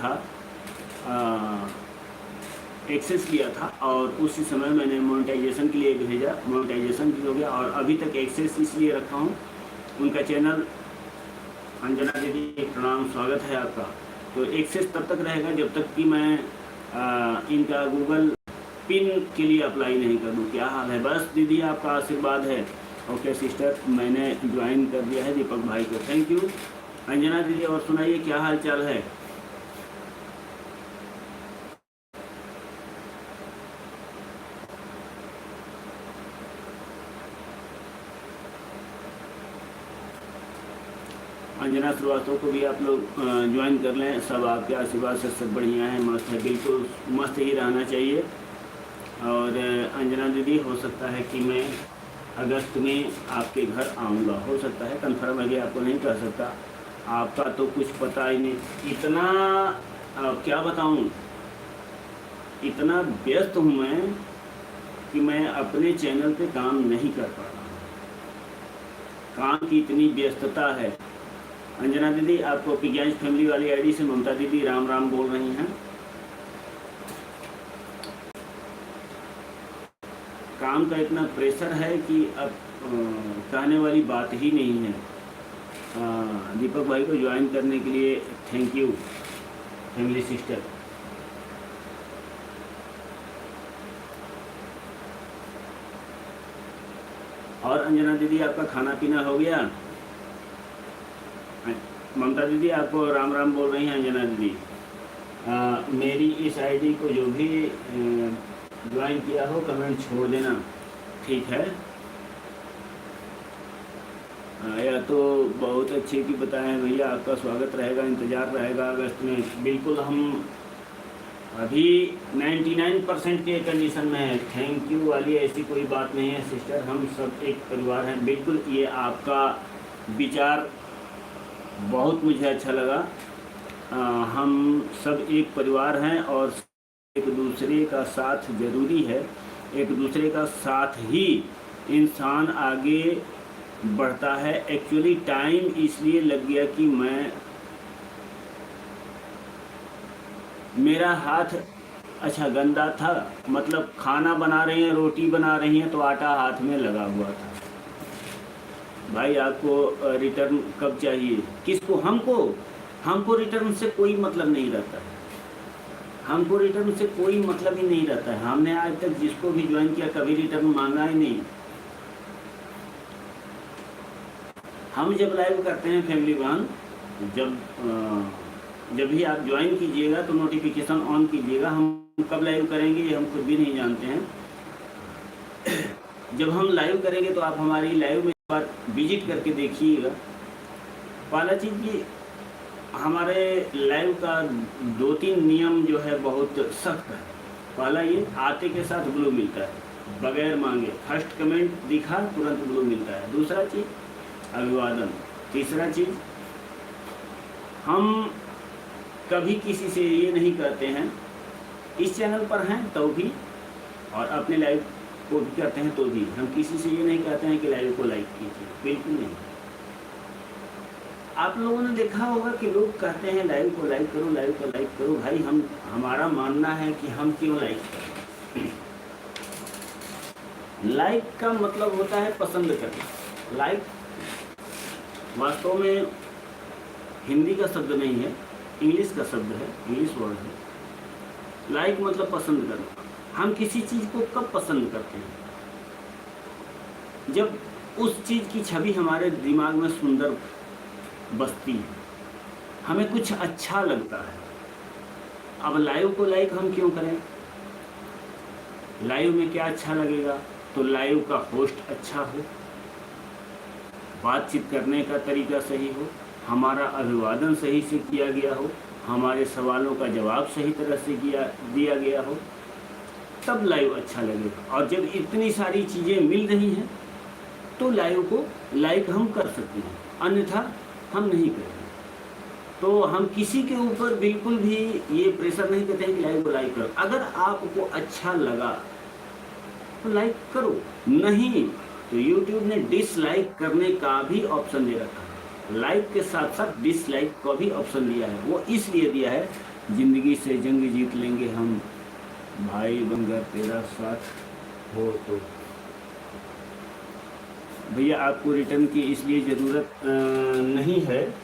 S1: था, और उसी समय मैंने मोनेटाइजेशन के लिए भेजा, मोनेटाइजेशन भी हो गया और अभी तक एक्सेस इसलिए रखा हूँ। उनका चैनल, अंजना दीदी प्रणाम, स्वागत है आपका। तो एक्सेस तब तक रहेगा जब तक कि मैं इनका गूगल पिन के लिए अप्लाई नहीं कर दूँ। क्या हाल है? बस दीदी आपका आशीर्वाद है। ओके सिस्टर, मैंने ज्वाइन कर दिया है दीपक भाई को, थैंक यू। अंजना दीदी और सुनाइए, क्या हाल चाल है? अंजना श्रीवास्तव को भी आप लोग ज्वाइन कर लें। सब आपके आशीर्वाद से सब बढ़िया है, मस्त है, बिल्कुल मस्त ही रहना चाहिए। और अंजना दीदी, हो सकता है कि मैं अगस्त में आपके घर आऊँगा, हो सकता है, कंफर्म अभी आपको नहीं कह सकता। आपका तो कुछ पता ही नहीं, इतना क्या बताऊँ, इतना व्यस्त हूँ मैं कि मैं अपने चैनल पे काम नहीं कर पा रहा हूँ। काम की इतनी व्यस्तता है। अंजना दीदी, आपको पिज्जाज फैमिली वाली आईडी से ममता दीदी राम राम बोल रही हैं। काम का इतना प्रेशर है कि अब कहने वाली बात ही नहीं है। दीपक भाई को ज्वाइन करने के लिए थैंक यू फैमिली सिस्टर। और अंजना दीदी, आपका खाना पीना हो गया? ममता दीदी आपको राम राम बोल रही हैं। अंजना दीदी, मेरी इस आईडी को जो भी ज्वाइन किया हो कमेंट छोड़ देना, ठीक है? या तो बहुत अच्छे की बताएं भैया, आपका स्वागत रहेगा, इंतज़ार रहेगा अगस्त में। बिल्कुल, हम अभी 99% के कंडीशन में है। थैंक यू वाली ऐसी कोई बात नहीं है सिस्टर, हम सब एक परिवार हैं। बिल्कुल, ये आपका विचार बहुत मुझे अच्छा लगा। हम सब एक परिवार हैं और एक दूसरे का साथ ज़रूरी है। एक दूसरे का साथ ही इंसान आगे बढ़ता है। एक्चुअली टाइम इसलिए लग गया कि मेरा हाथ अच्छा गंदा था, मतलब खाना बना रही हैं, रोटी बना रही हैं तो आटा हाथ में लगा हुआ था। भाई, आपको रिटर्न कब चाहिए? किसको? हमको रिटर्न से कोई मतलब नहीं रहता है। हमको रिटर्न से कोई मतलब ही नहीं रहता है। हमने आज तक जिसको भी ज्वाइन किया कभी रिटर्न मांगा ही नहीं। हम जब लाइव करते हैं फैमिली वन, जब भी आप ज्वाइन कीजिएगा तो नोटिफिकेशन ऑन कीजिएगा। हम कब लाइव करेंगे ये हम खुद भी नहीं जानते हैं। जब हम लाइव करेंगे तो आप हमारी लाइव में एक बार विजिट करके देखिएगा। पहला चीज़ कि हमारे लाइव का 2-3 नियम जो है बहुत सख्त है। पहला ये, आते के साथ ब्लू मिलता है, बगैर मांगे। फर्स्ट कमेंट दिखा तुरंत ब्लू मिलता है। दूसरा चीज़, अभिवादन। तीसरा चीज़, हम कभी किसी से ये नहीं कहते हैं, इस चैनल पर हैं तो भी और अपने लाइव को भी करते हैं तो भी, हम किसी से ये नहीं कहते हैं कि लाइव को लाइक कीजिए, बिल्कुल नहीं। आप लोगों ने देखा होगा कि लोग कहते हैं लाइव को लाइक करो, लाइव को लाइक करो। भाई, हमारा मानना है कि हम क्यों लाइक करें? लाइक का मतलब होता है पसंद करना। लाइक वास्तव में हिंदी का शब्द नहीं है, इंग्लिश का शब्द है, इंग्लिश वर्ड है। लाइक मतलब पसंद करना। हम किसी चीज़ को कब पसंद करते हैं? जब उस चीज़ की छवि हमारे दिमाग में सुंदर बसती है, हमें कुछ अच्छा लगता है। अब लाइव को लाइक हम क्यों करें? लाइव में क्या अच्छा लगेगा? तो लाइव का होस्ट अच्छा हो, बातचीत करने का तरीका सही हो, हमारा अभिवादन सही से किया गया हो, हमारे सवालों का जवाब सही तरह से दिया गया हो, तब लाइव अच्छा लगेगा। और जब इतनी सारी चीज़ें मिल रही हैं तो लाइव को लाइक हम कर सकते हैं, अन्यथा हम नहीं करेंगे। तो हम किसी के ऊपर बिल्कुल भी ये प्रेशर नहीं करते हैं कि लाइव को लाइक करो। अगर आपको अच्छा लगा तो लाइक करो, नहीं तो YouTube ने डिसलाइक करने का भी ऑप्शन दे रखा है। लाइक के साथ साथ डिसलाइक का भी ऑप्शन दिया है। वो इसलिए दिया है, जिंदगी से जंग जीत लेंगे हम, भाई बनकर तेरा साथ हो तो। भैया आपको रिटर्न की इसलिए ज़रूरत नहीं है,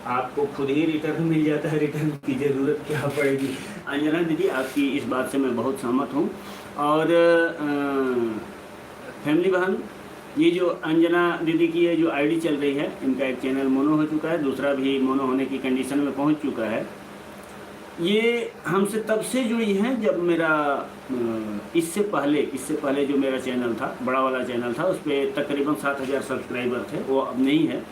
S1: आपको खुद ही रिटर्न मिल जाता है, रिटर्न की ज़रूरत क्या पड़ेगी। अंजना दीदी आपकी इस बात से मैं बहुत सहमत हूँ। और फैमिली बहन, ये जो अंजना दीदी की ये जो आईडी चल रही है, इनका एक चैनल मोनो हो चुका है, दूसरा भी मोनो होने की कंडीशन में पहुंच चुका है। ये हमसे तब से जुड़ी हैं जब मेरा इससे पहले जो मेरा चैनल था, बड़ा वाला चैनल था, उस पर तकरीबन 7,000 सब्सक्राइबर थे, वो अब नहीं है।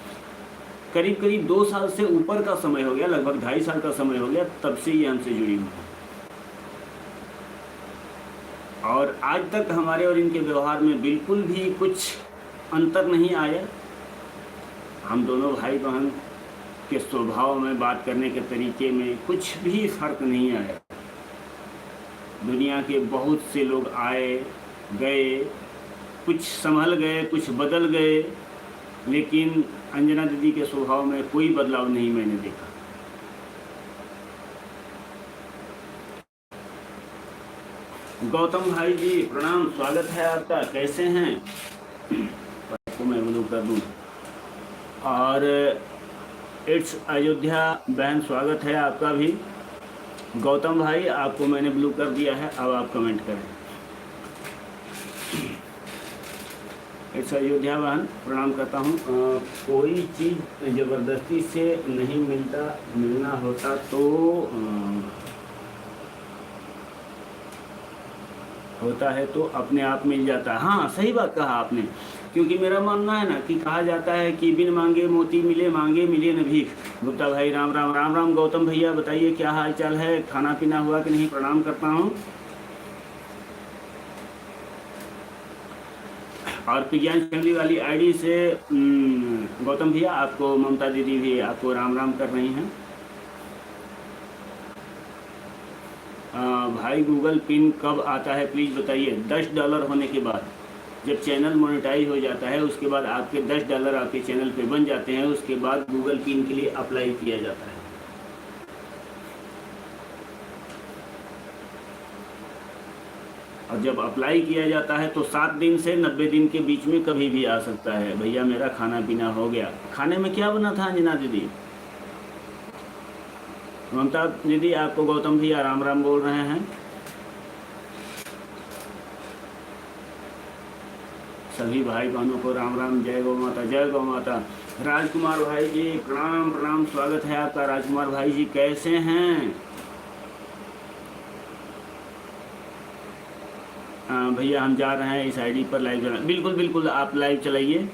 S1: करीब 2 साल से ऊपर का समय हो गया, लगभग 2.5 साल का समय हो गया, तब से ये हमसे जुड़ी हुई है। और आज तक हमारे और इनके व्यवहार में बिल्कुल भी कुछ अंतर नहीं आया। हम दोनों भाई बहन के स्वभाव में, बात करने के तरीके में कुछ भी फर्क नहीं आया। दुनिया के बहुत से लोग आए गए, कुछ संभल गए, कुछ बदल गए, लेकिन अंजना दीदी के स्वभाव में कोई बदलाव नहीं मैंने देखा। गौतम भाई जी प्रणाम, स्वागत है आपका, कैसे हैं? आपको मैं ब्लू कर दूँ। और इट्स अयोध्या बहन, स्वागत है आपका भी। गौतम भाई आपको मैंने ब्लू कर दिया है, अब आप कमेंट करें। इट्स अयोध्या बहन प्रणाम करता हूँ। कोई चीज़ ज़बरदस्ती से नहीं मिलना होता तो अपने आप मिल जाता है। हाँ, सही बात कहा आपने, क्योंकि मेरा मानना है ना कि कहा जाता है कि बिन मांगे मोती मिले, मांगे मिले न भीख। गुप्ता भाई राम राम। राम राम गौतम भैया, बताइए क्या हाल चाल है, खाना पीना हुआ कि नहीं? प्रणाम करता हूँ। और पिज्ञान फैमिली वाली आईडी से गौतम भैया आपको, ममता दीदी भी आपको राम राम कर रही हैं। भाई गूगल पिन कब आता है प्लीज़ बताइए। $10 होने के बाद, जब चैनल मोनेटाइज हो जाता है उसके बाद आपके $10 आपके चैनल पे बन जाते हैं, उसके बाद गूगल पिन के लिए अप्लाई किया जाता है। और जब अप्लाई किया जाता है तो 7 दिन से 90 दिन के बीच में कभी भी आ सकता है। भैया मेरा खाना पीना हो गया। खाने में क्या बना था अंजना दीदी? ममता दीदी आपको गौतम भैया राम राम बोल रहे हैं। सभी भाई बहनों को राम राम, जय गौ माता, जय गौ माता। राजकुमार भाई जी प्रणाम प्रणाम, स्वागत है आपका। राजकुमार भाई जी कैसे हैं? भैया हम जा रहे हैं इस आईडी पर लाइव चलाने। बिल्कुल बिल्कुल, आप लाइव चलाइए।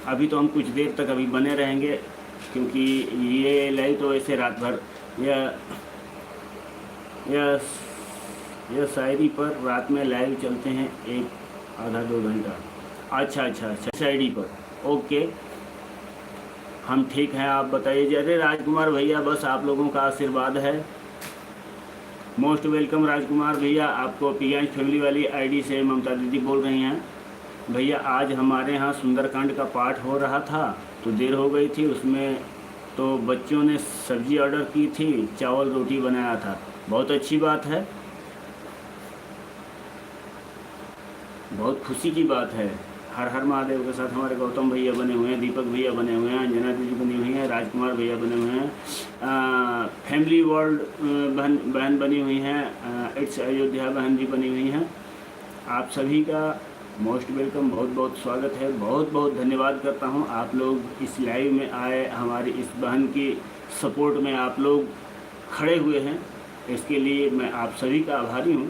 S1: अभी तो हम कुछ देर तक अभी बने रहेंगे, क्योंकि ये लाइव तो ऐसे रात भर या शायरी पर रात में लाइव चलते हैं 1 आधा 2 घंटा। अच्छा, शायरी पर, ओके, हम ठीक हैं, आप बताइए। अरे राजकुमार भैया, बस आप लोगों का आशीर्वाद है। मोस्ट वेलकम राजकुमार भैया आपको। पियाज फैमिली वाली आईडी से ममता दीदी बोल रही हैं। भैया आज हमारे यहाँ सुंदरकांड का पाठ हो रहा था तो देर हो गई थी, उसमें तो बच्चों ने सब्जी ऑर्डर की थी, चावल रोटी बनाया था। बहुत अच्छी बात है, बहुत खुशी की बात है। हर हर महादेव के साथ हमारे गौतम भैया बने हुए हैं, दीपक भैया बने हुए हैं, अंजना दीदी बनी हुई हैं, राजकुमार भैया बने हुए हैं, फैमिली वर्ल्ड बहन बनी हुई हैं, इट्स अयोध्या बहन भी बनी हुई हैं। आप सभी का मोस्ट वेलकम, बहुत बहुत स्वागत है। बहुत बहुत धन्यवाद करता हूं, आप लोग इस लाइव में आए, हमारी इस बहन की सपोर्ट में आप लोग खड़े हुए हैं, इसके लिए मैं आप सभी का आभारी हूं।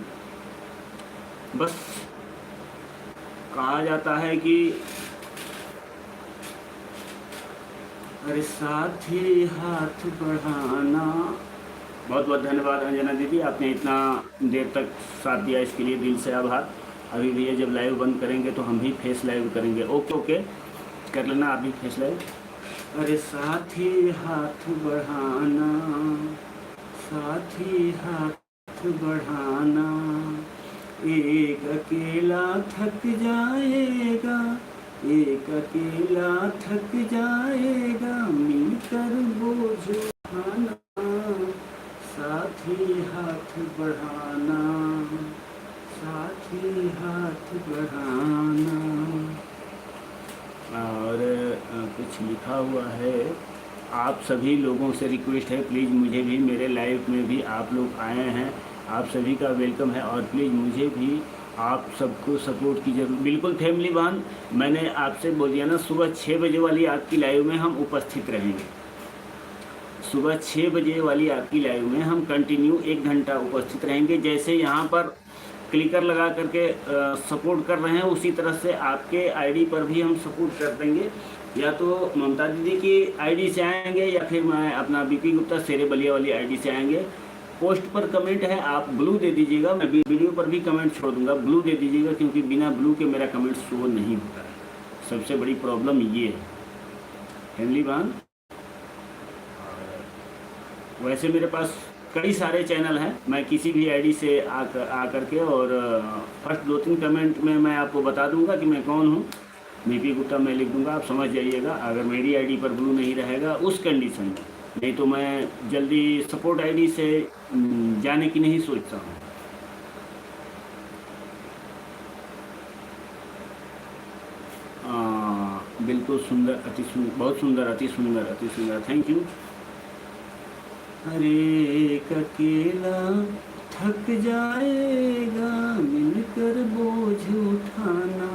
S1: बस कहा जाता है कि अरे साथी हाथ बढ़ाना। बहुत बहुत धन्यवाद अंजना दीदी, आपने इतना देर तक साथ दिया, इसके लिए दिल से आभार। अभी भैया जब लाइव बंद करेंगे तो हम भी फेस लाइव करेंगे। ओके कर लेना आप भी फेस लाइव। अरे साथी हाथ बढ़ाना, साथी हाथ बढ़ाना, एक अकेला थक जाएगा, एक अकेला थक जाएगा, मिलकर बोझ उठाना, साथी हाथ बढ़ाना, साथी हाथ बढ़ाना। और कुछ लिखा हुआ है, आप सभी लोगों से रिक्वेस्ट है, प्लीज़ मुझे भी, मेरे लाइफ में भी आप लोग आए हैं, आप सभी का वेलकम है, और प्लीज़ मुझे भी आप सबको सपोर्ट की जरूर। बिल्कुल फैमिली बहन, मैंने आपसे बोल दिया ना, सुबह 6 बजे वाली आपकी लाइव में हम उपस्थित रहेंगे। सुबह 6 बजे वाली आपकी लाइव में हम कंटिन्यू 1 घंटा उपस्थित रहेंगे। जैसे यहाँ पर क्लिकर लगा करके सपोर्ट कर रहे हैं, उसी तरह से आपके आईडी पर भी हम सपोर्ट कर देंगे। या तो ममता दीदी की आईडी से आएंगे, या फिर मैं अपना बीपी गुप्ता शेरे बलिया वाली आईडी से आएंगे। पोस्ट पर कमेंट है, आप ब्लू दे दीजिएगा, मैं वीडियो पर भी कमेंट छोड़ दूंगा, ब्लू दे दीजिएगा, क्योंकि बिना ब्लू के मेरा कमेंट शो नहीं होता है। सबसे बड़ी प्रॉब्लम ये है फैमिली बहन। वैसे मेरे पास कई सारे चैनल हैं, मैं किसी भी आईडी से आकर के, और फर्स्ट 2-3 कमेंट में मैं आपको बता दूंगा कि मैं कौन हूँ। बीपी गुप्ता मैं लिख दूंगा, आप समझ जाइएगा। अगर मेरी आईडी पर ब्लू नहीं रहेगा उस कंडीशन में, नहीं तो मैं जल्दी सपोर्ट आईडी से जाने की नहीं सोचता हूँ। बिल्कुल सुंदर, अति सुंदर, बहुत सुंदर, अति सुंदर, अति सुंदर, थैंक यू। अरे एक अकेला थक जाएगा, मिलकर बोझ उठाना,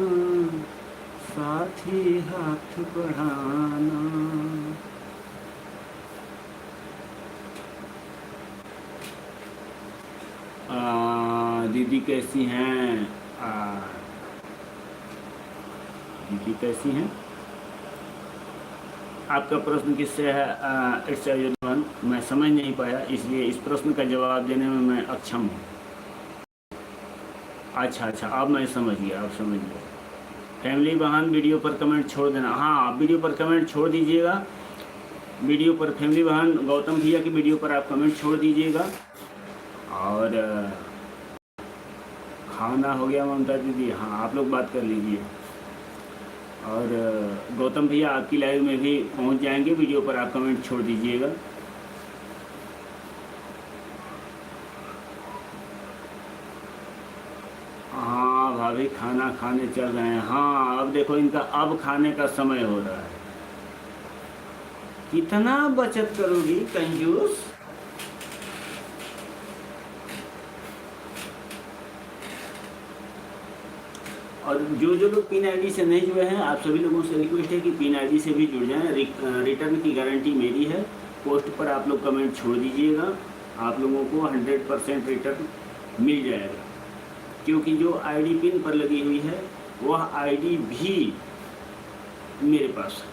S1: साथी हाथ बढ़ाना। दीदी कैसी हैं? दीदी कैसी हैं? आपका प्रश्न किससे है? इट्स एवरीवन, मैं समझ नहीं पाया, इसलिए इस प्रश्न का जवाब देने में मैं अक्षम हूँ। अच्छा अच्छा, अब मैं समझ गया, आप समझ गया। फैमिली बहन वीडियो पर कमेंट छोड़ देना। हाँ, वीडियो पर कमेंट छोड़ दीजिएगा, वीडियो पर फैमिली बहन गौतम भैया की वीडियो पर आप कमेंट छोड़ दीजिएगा। और खाना हो गया ममता दीदी? हाँ, आप लोग बात कर लीजिए। और गौतम भैया आपकी लाइव में भी पहुंच जाएंगे, वीडियो पर आप कमेंट छोड़ दीजिएगा। हाँ भाभी, खाना खाने चल रहे हैं। हाँ, अब देखो इनका अब खाने का समय हो रहा है। कितना बचत करोगी कंजूस? और जो लोग पिन आईडी से नहीं जुड़े हैं, आप सभी लोगों से रिक्वेस्ट है कि पिन आईडी से भी जुड़ जाएं। रिटर्न की गारंटी मेरी है। पोस्ट पर आप लोग कमेंट छोड़ दीजिएगा, आप लोगों को 100% रिटर्न मिल जाएगा। क्योंकि जो आईडी पिन पर लगी हुई है वह आईडी भी मेरे पास है।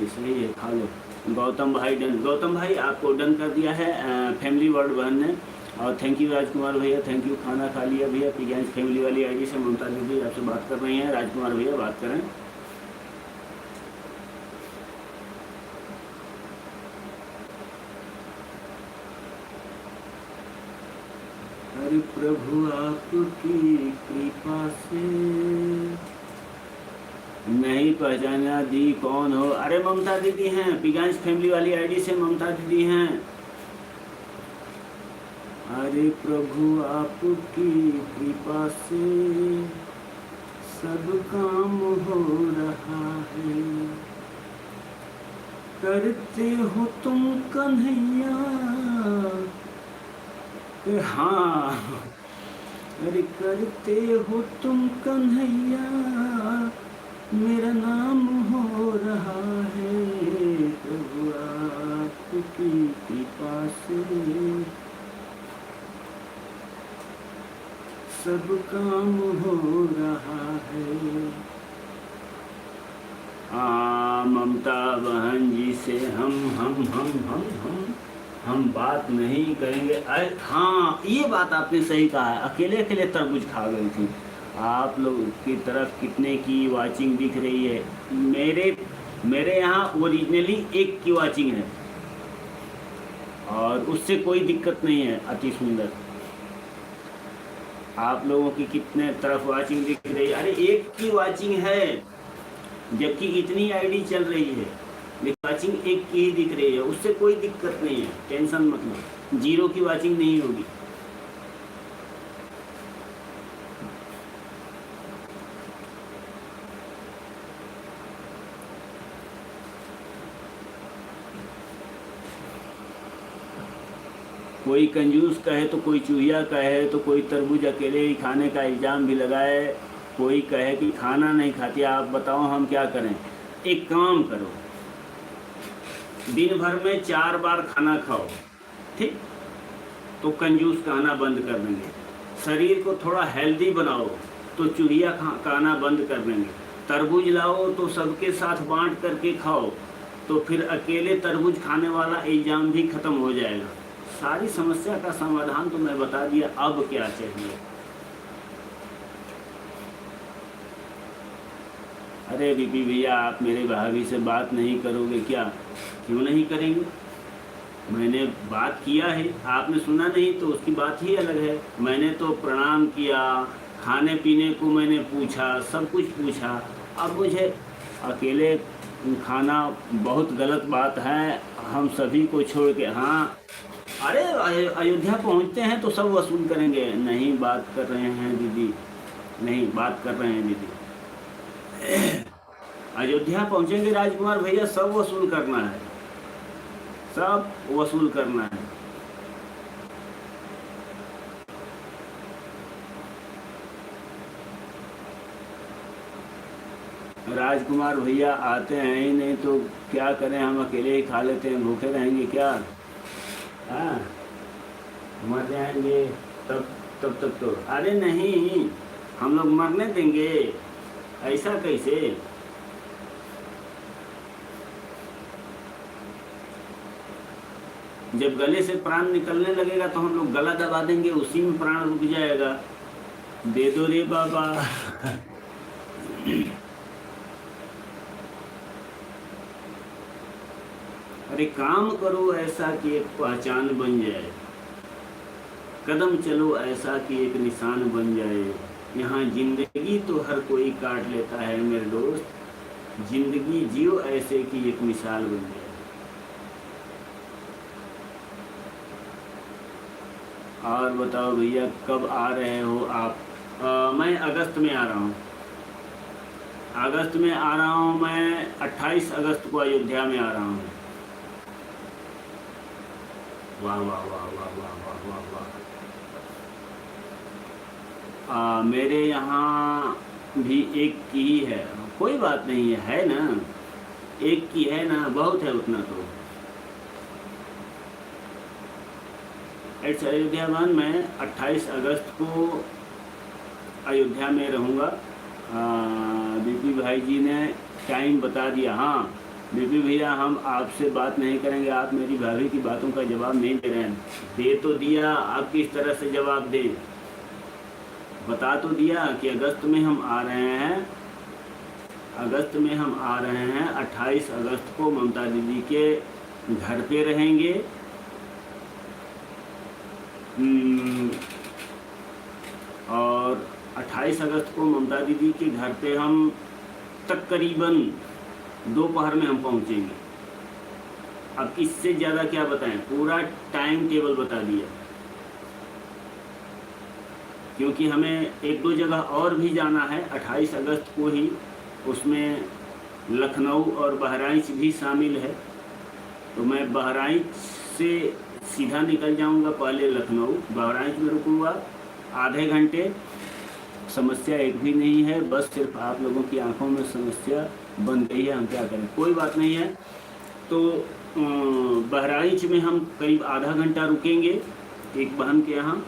S1: सही है, खा लो। गौतम भाई डन, गौतम भाई आपको डन कर दिया है फैमिली वर्ल्ड बहन ने। और थैंक यू राजकुमार भैया, थैंक यू। खाना खा लिया भैया। पिगेंस फैमिली वाली आईडी से ममता दीदी आपसे बात कर रही हैं। राजकुमार भैया बात करें। अरे प्रभु आपकी कृपा से नहीं पहचाना दी, कौन हो? अरे ममता दीदी हैं, पिगेंस फैमिली वाली आईडी से ममता दीदी हैं। अरे प्रभु आपकी कृपा से सब काम हो रहा है, करते हो तुम कन्हैया। हाँ, अरे करते हो तुम कन्हैया, मेरा नाम हो रहा है। प्रभु आपकी कृपा से सब काम हो रहा है। ममता बहन जी से हम बात नहीं करेंगे। हाँ, ये बात आपने सही कहा है। अकेले तरबूज खा गई थी। आप लोग की तरफ कितने की वाचिंग दिख रही है? मेरे यहाँ ओरिजिनली 1 की वाचिंग है और उससे कोई दिक्कत नहीं है। अति सुंदर। आप लोगों की कितने तरफ वाचिंग दिख रही है? अरे 1 की वाचिंग है, जबकि इतनी आईडी चल रही है, लेकिन वाचिंग 1 की ही दिख रही है। उससे कोई दिक्कत नहीं है, टेंशन मत लो। 0 की वाचिंग नहीं होगी। कोई कंजूस कहे तो कोई चूहिया कहे तो कोई तरबूज अकेले ही खाने का इल्ज़ाम भी लगाए, कोई कहे कि खाना नहीं खाती। आप बताओ हम क्या करें? एक काम करो, दिन भर में 4 बार खाना खाओ, ठीक? तो कंजूस खाना बंद कर देंगे। शरीर को थोड़ा हेल्दी बनाओ तो चूहिया खाना बंद कर देंगे। तरबूज लाओ तो सबके साथ बांट करके खाओ, तो फिर अकेले तरबूज खाने वाला इल्ज़ाम भी ख़त्म हो जाएगा। सारी समस्या का समाधान तो मैं बता दिया। अब क्या चाहिए? अरे बीपी भैया, आप मेरे भाभी से बात नहीं करोगे क्या? क्यों नहीं करेंगे? मैंने बात किया है, आपने सुना नहीं तो उसकी बात ही अलग है। मैंने तो प्रणाम किया, खाने पीने को मैंने पूछा, सब कुछ पूछा। अब मुझे अकेले खाना बहुत गलत बात है, हम सभी को छोड़ के। हाँ, अरे अयोध्या पहुंचते हैं तो सब वसूल करेंगे। नहीं बात कर रहे हैं दीदी, नहीं बात कर रहे हैं दीदी। अयोध्या पहुंचेंगे राजकुमार भैया, सब वसूल करना है, सब वसूल करना है। राजकुमार भैया आते हैं ही नहीं तो क्या करें? हम अकेले ही खा लेते हैं, भूखे रहेंगे क्या? हाँ, मर जाएंगे तब तक तो। अरे नहीं, हम लोग मरने देंगे? ऐसा कैसे? जब गले से प्राण निकलने लगेगा तो हम लोग गला दबा देंगे, उसी में प्राण रुक जाएगा। दे दो रे बाबा। अरे काम करो ऐसा कि एक पहचान बन जाए, कदम चलो ऐसा कि एक निशान बन जाए। यहाँ जिंदगी तो हर कोई काट लेता है मेरे दोस्त, जिंदगी जियो ऐसे कि एक मिसाल बन जाए। और बताओ भैया, कब आ रहे हो आप? मैं अगस्त में आ रहा हूँ। अगस्त में आ रहा हूँ मैं, 28 अगस्त को अयोध्या में आ रहा हूँ। वाह वाह वाह वाह वाह वाह वाह वाह। मेरे यहाँ भी 1 की ही है। कोई बात नहीं है ना, 1 की है ना, बहुत है उतना तो। अयोध्या वन, मैं 28 अगस्त को अयोध्या में रहूँगा। बीपी भाई जी ने टाइम बता दिया। हाँ बीपी भैया, हम आपसे बात नहीं करेंगे, आप मेरी भाभी की बातों का जवाब नहीं दे रहे हैं। दे तो दिया, आप किस तरह से जवाब दे? बता तो दिया कि अगस्त में हम आ रहे हैं, अगस्त में हम आ रहे हैं। 28 अगस्त को ममता दीदी के घर पे रहेंगे। और 28 अगस्त को ममता दीदी के घर पे हम तकरीबन दोपहर में हम पहुंचेंगे। अब इससे ज़्यादा क्या बताएं, पूरा टाइम टेबल बता दिया। क्योंकि हमें 1-2 जगह और भी जाना है 28 अगस्त को ही, उसमें लखनऊ और बहराइच भी शामिल है। तो मैं बहराइच से सीधा निकल जाऊंगा, पहले लखनऊ, बहराइच में रुकूंगा आधे घंटे। समस्या एक भी नहीं है, बस सिर्फ आप लोगों की आंखों में समस्या बन गई है। हम क्या करें, कोई बात नहीं है। तो बहराइच में हम करीब आधा घंटा रुकेंगे एक बहन के यहाँ,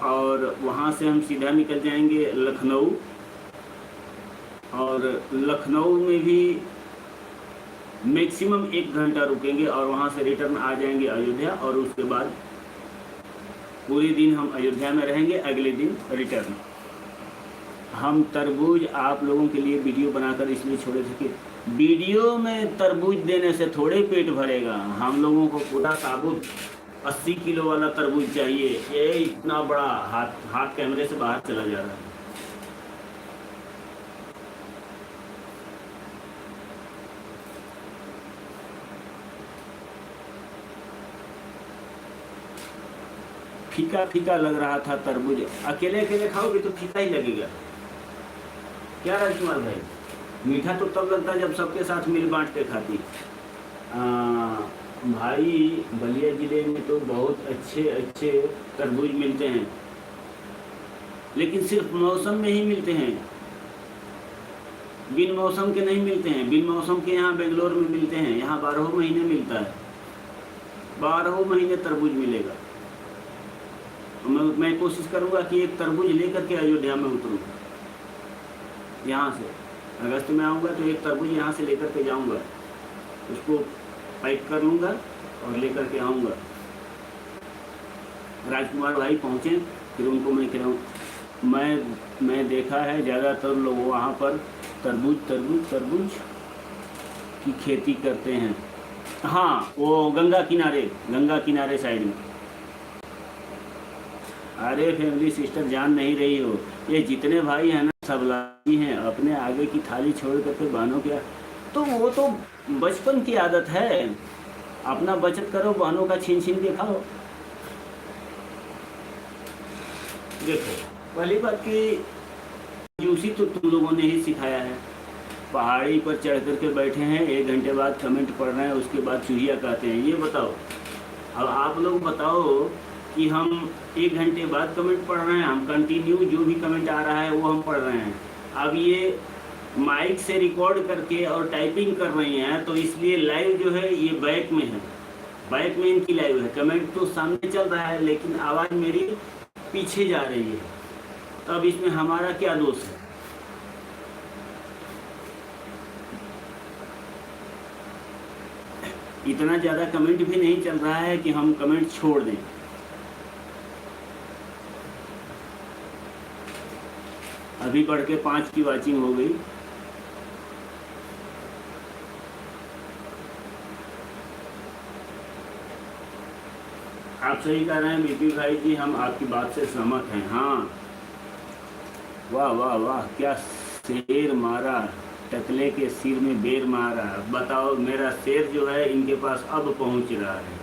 S1: और वहाँ से हम सीधा निकल जाएंगे लखनऊ। और लखनऊ में भी मैक्सिमम 1 घंटा रुकेंगे और वहाँ से रिटर्न आ जाएंगे अयोध्या। और उसके बाद पूरे दिन हम अयोध्या में रहेंगे, अगले दिन रिटर्न। हम तरबूज आप लोगों के लिए वीडियो बनाकर इसलिए छोड़े थे कि वीडियो में तरबूज देने से थोड़े पेट भरेगा। हम लोगों को पूरा साबुत 80 किलो वाला तरबूज चाहिए। ये इतना बड़ा हाथ हाथ कैमरे से बाहर चला जा रहा है। फीका फीका लग रहा था तरबूज। अकेले अकेले खाओगे तो फीका ही लगेगा। क्या राजकुमार भाई, मीठा तो तब लगता है जब सबके साथ मिल बांट के खाती। भाई बलिया जिले में तो बहुत अच्छे अच्छे तरबूज मिलते हैं, लेकिन सिर्फ मौसम में ही मिलते हैं, बिन मौसम के नहीं मिलते हैं। बिन मौसम के यहाँ बेंगलोर में मिलते हैं, यहाँ 12 महीने मिलता है। 12 महीने तरबूज मिलेगा। मैं कोशिश करूँगा कि एक तरबूज लेकर के अयोध्या में उतरूँ। यहाँ से अगस्त में आऊँगा तो एक तरबूज यहाँ से लेकर के जाऊँगा, उसको पैक कर लूँगा और लेकर के आऊँगा। राजकुमार भाई पहुँचे फिर उनको मैं कह रहा हूँ, मैं देखा है ज़्यादातर लोग वहाँ पर तरबूज की खेती करते हैं। हाँ, वो गंगा किनारे साइड में। अरे फैमिली सिस्टर जान नहीं रही हो, ये जितने भाई हैं ना सब लाती हैं अपने आगे की थाली छोड़ करके बहनों के, तो वो तो बचपन की आदत है। अपना बचत करो, बहनों का छीन छीन के खाओ। देखो पहली बात कि यूसी तो तुम लोगों ने ही सिखाया है। पहाड़ी पर चढ़ करके बैठे हैं, 1 घंटे बाद कमेंट पढ़ रहे हैं, उसके बाद चूहिया कहते हैं। ये बताओ, अब आप लोग बताओ कि हम 1 घंटे बाद कमेंट पढ़ रहे हैं, हम कंटिन्यू जो भी कमेंट आ रहा है वो हम पढ़ रहे हैं। अब ये माइक से रिकॉर्ड करके और टाइपिंग कर रही हैं, तो इसलिए लाइव जो है ये बैक में है, बैक में इनकी लाइव है। कमेंट तो सामने चल रहा है लेकिन आवाज़ मेरी पीछे जा रही है। तो अब इसमें हमारा क्या दोष है? इतना ज़्यादा कमेंट भी नहीं चल रहा है कि हम कमेंट छोड़ दें। अभी बढ़ के 5 की वाचिंग हो गई। आप सही कह रहे हैं बीपी भाई जी, हम आपकी बात से सहमत हैं। हाँ, वाह वाह वाह, क्या शेर मारा, टकले के सिर में बेर मारा। बताओ, मेरा शेर जो है इनके पास अब पहुंच रहा है।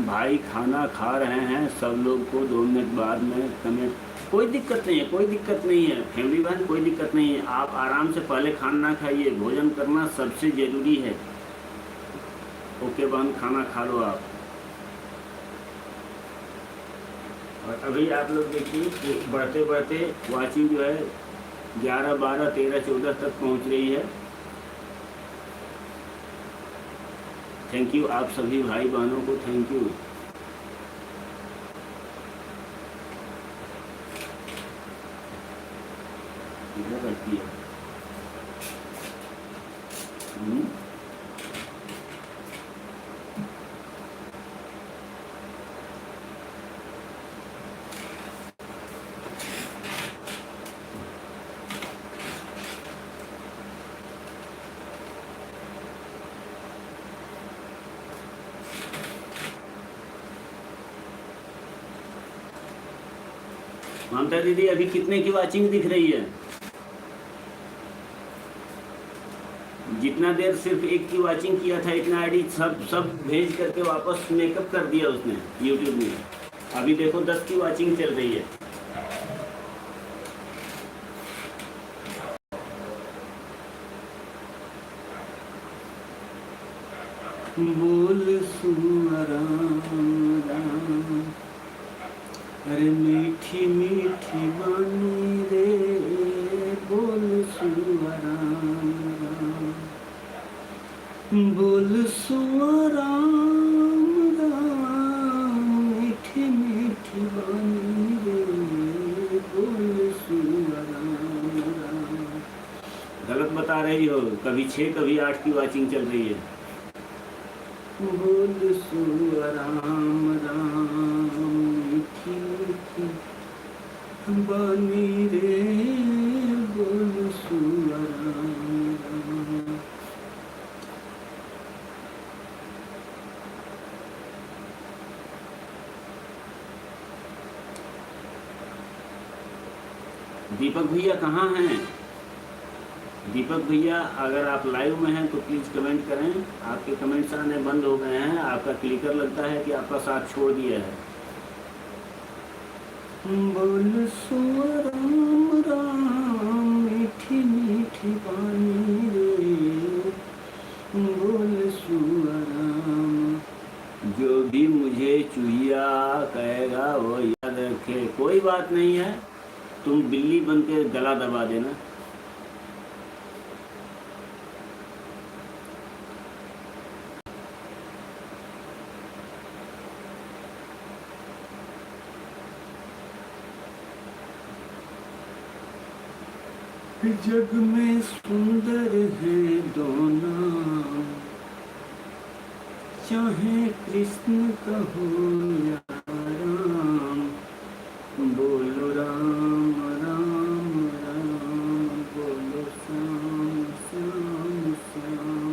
S1: भाई खाना खा रहे हैं, सब लोग को 2 मिनट बाद में कमेंट। कोई दिक्कत नहीं है, कोई दिक्कत नहीं है फैमिली बहन, कोई दिक्कत नहीं है। आप आराम से पहले खाना खाइए, भोजन करना सबसे ज़रूरी है। ओके बहन, खाना खा लो आप। और अभी आप लोग देखिए कि बढ़ते बढ़ते वाचिंग जो है 11, 12, 13, 14 तक पहुंच रही है। थैंक यू आप सभी भाई बहनों को, थैंक यू। करती है ममता दीदी, अभी कितने की वाचिंग दिख रही है? जितना देर सिर्फ 1 की वाचिंग किया था, इतना आईडी सब भेज करके वापस मेकअप कर दिया उसने यूट्यूब में। अभी देखो 10 की वाचिंग चल रही है। बोल सुराम राम, अरे मीठी मीठी बानी रे, बोल सुराम राम, बोल सुराम राम, मीठी मीठी बानी रे, बोल सुराम राम। गलत बता रही हो, कभी 6 कभी 8 की वाचिंग चल रही है। बोल सु राम राम मीठी मीठी बानी रे, बोल सु राम राम। दीपक भैया कहाँ हैं? दीपक भैया अगर आप लाइव में हैं तो प्लीज़ कमेंट करें। आपके कमेंट्स आने बंद हो गए हैं, आपका क्लिकर लगता है कि आपका साथ छोड़ दिया है। बोल सु राम राम मीठी मीठी बानी रे, बोल सु राम। जो भी मुझे चूहिया कहेगा वो याद रखे, कोई बात नहीं है, तुम बिल्ली बन के गला दबा देना। जग में सुंदर है दो नाम, चाहे कृष्ण कहो या राम, बोलो राम राम राम, बोलो श्याम श्याम श्याम।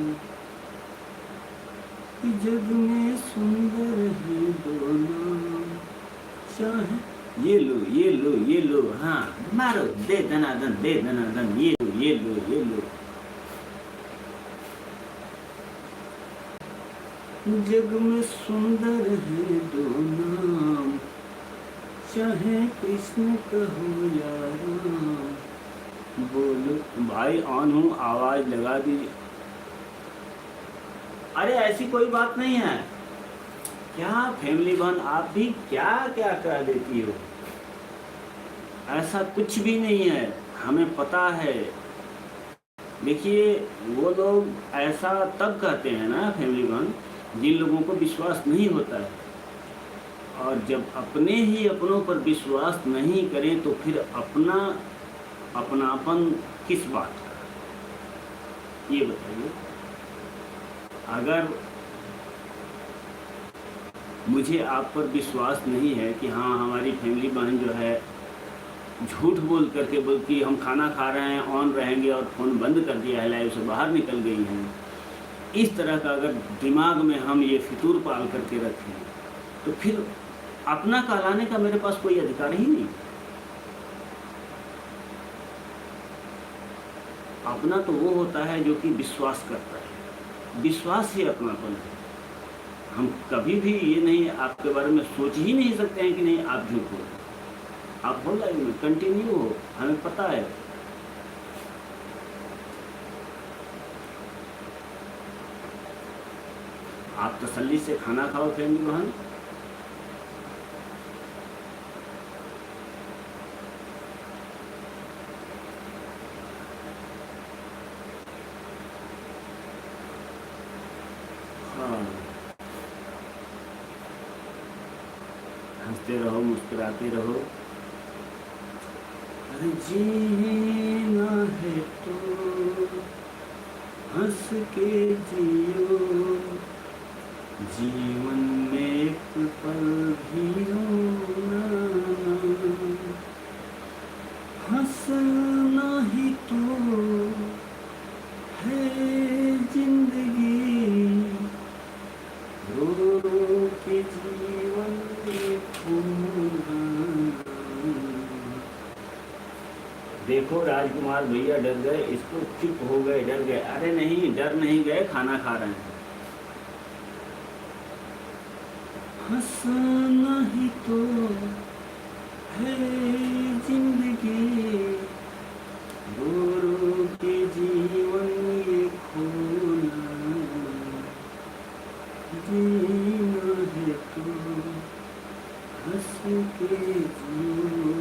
S1: जग में सुंदर है दो नाम, चाहे ये लो ये लो ये लो, हाँ मारो, दे धनाधन दे धनाधन, ये लो ये लो ये लो। जग में सुंदर है दो नाम, चाहे कृष्ण कहो या राम, बोलो। भाई ऑन हूँ, आवाज लगा दीजिए। अरे ऐसी कोई बात नहीं है। क्या फैमिली बहन आप भी क्या क्या कर देती हो? ऐसा कुछ भी नहीं है, हमें पता है। देखिए वो लोग ऐसा तब कहते हैं ना फैमिली बहन, जिन लोगों को विश्वास नहीं होता है। और जब अपने ही अपनों पर विश्वास नहीं करें तो फिर अपनापन किस बात का, ये बताइए। अगर मुझे आप पर विश्वास नहीं है कि हाँ हमारी फैमिली बहन जो है झूठ बोल करके बल्कि हम खाना खा रहे हैं ऑन रहेंगे और फ़ोन बंद कर दिया है, लाइव से बाहर निकल गई हैं, इस तरह का अगर दिमाग में हम ये फितूर पाल करके रखें तो फिर अपना कहलाने का मेरे पास कोई अधिकार ही नहीं। अपना तो वो होता है जो कि विश्वास करता है, विश्वास ही अपनापन है। हम कभी भी ये नहीं आपके बारे में सोच ही नहीं सकते हैं कि नहीं आप झूठ हो, आप हो लाइफ में कंटिन्यू हो, हमें पता है। आप तसल्ली से खाना खाओ फैमिली बहन। हंसते रहो, मुस्कुराते रहो। अरे जीना है तो हंस के जियो, जीवन में एक पल भी रोना, हंसना ही तो है जिंदगी, रो रो के जीवन में खोना। देखो राजकुमार भैया डर गए, इसको चुप हो गए, डर गए। अरे नहीं, डर नहीं गए, खाना खा रहे हैं। हंसना ही तो है जिंदगी, रो रो के जीवन ये खोना, जीना है तो हंस के जियो,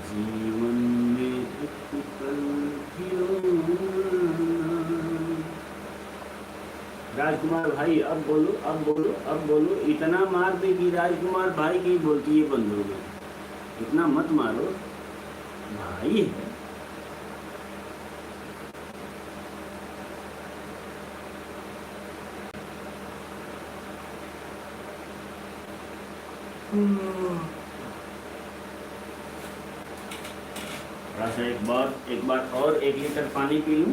S1: जीवन में एक पल भी रोना। राजकुमार भाई अब बोलो, अब बोलो, अब बोलो। इतना मार देगी राजकुमार भाई की बोलती है बंद हो गई। इतना मत मारो, भाई है। थोड़ा सा एक बार और 1 लीटर पानी पी लूं।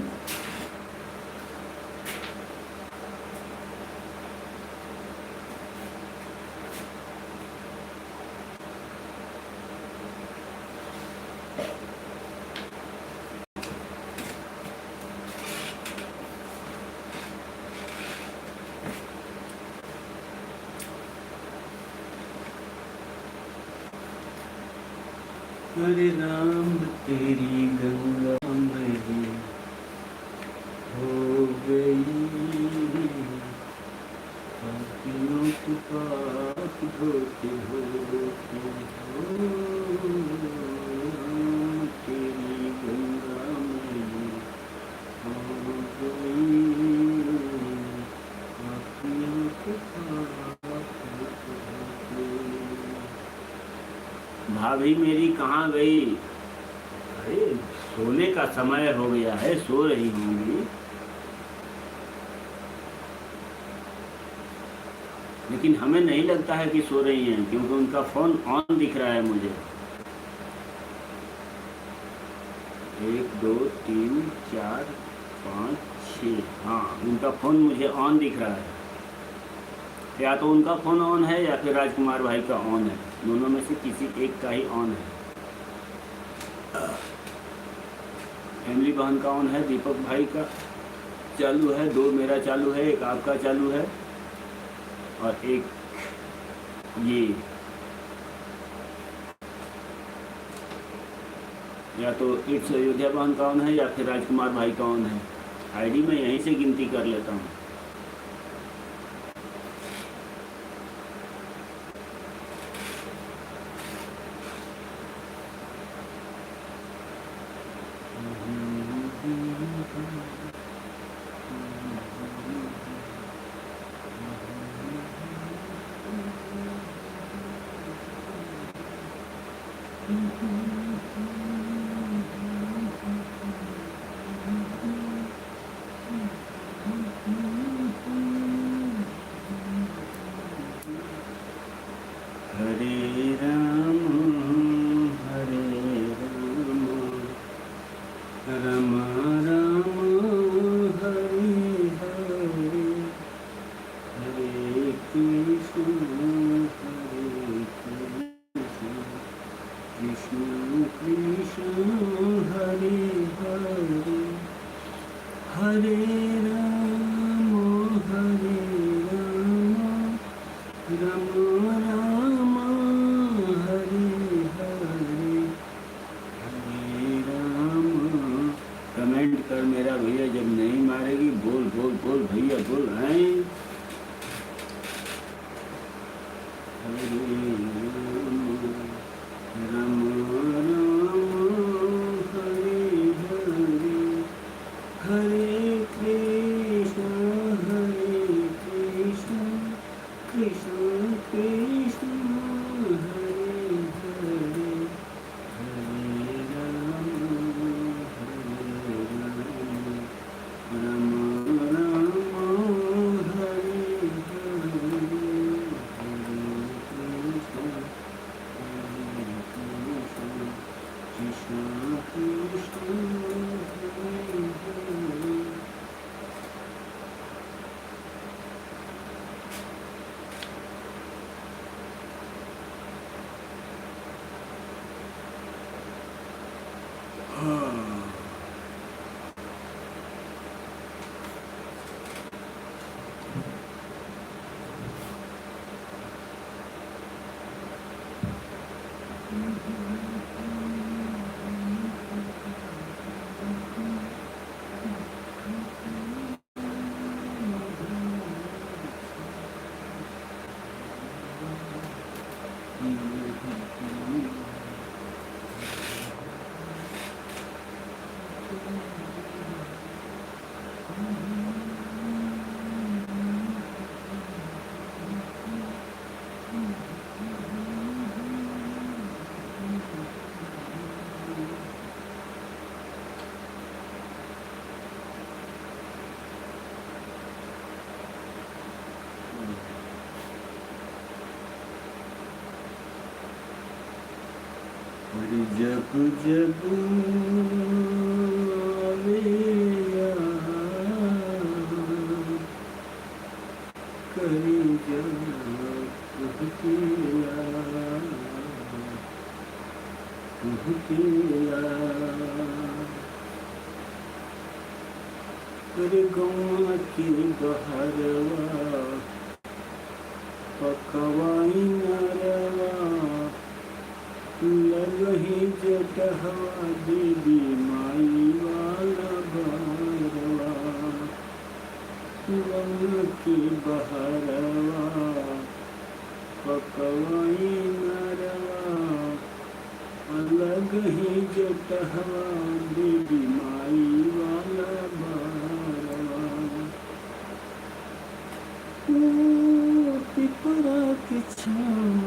S1: हरे राम तेरी गंगा में हो गई, पापियों की पाप धोते होते हो, तेरी गंगा में हो गई, पापियों की पाप धोते होते। भाभी मेरी कहाँ गई? अरे सोने का समय हो गया है, सो रही होंगी। लेकिन हमें नहीं लगता है कि सो रही हैं, क्योंकि उनका फोन ऑन दिख रहा है मुझे। 1 2 3 4 5 6, हाँ उनका फोन मुझे ऑन दिख रहा है। या तो उनका फोन ऑन है या फिर राजकुमार भाई का ऑन है, दोनों में से किसी एक का ही ऑन है। फैमिली बहन का ऑन है, दीपक भाई का चालू है, 2 मेरा चालू है, 1 आपका चालू है और 1 ये। या तो इट्स अयोध्या बहन का ऑन है या फिर राजकुमार भाई का ऑन है। आईडी में यहीं से गिनती कर लेता हूँ। हरे राम राम राम हरे हरे, हरे कृष्ण कृष्ण कृष्ण हरे हरे, हरे राम राम राम हरे हरे, हरे राम। कमेंट कर मेरा भैया, जब नहीं मारेगी बोल बोल बोल भैया बोल। हैं हरे राम हरे हरे, हरे कृष्ण कृष्ण कृष्ण हरे हरे, हरे राम राम राम जब जब आवे याद, करी तुहके याद, तुहके याद। अरे गौआ की बहरवा पकवाई नरवा, लगही जटहवा देवी माई वाला भरवा। गौआ की बहरवा पकवाई नरवा, लगही जटहवा देवी माई वाला भरवा। पिपरा की छाँव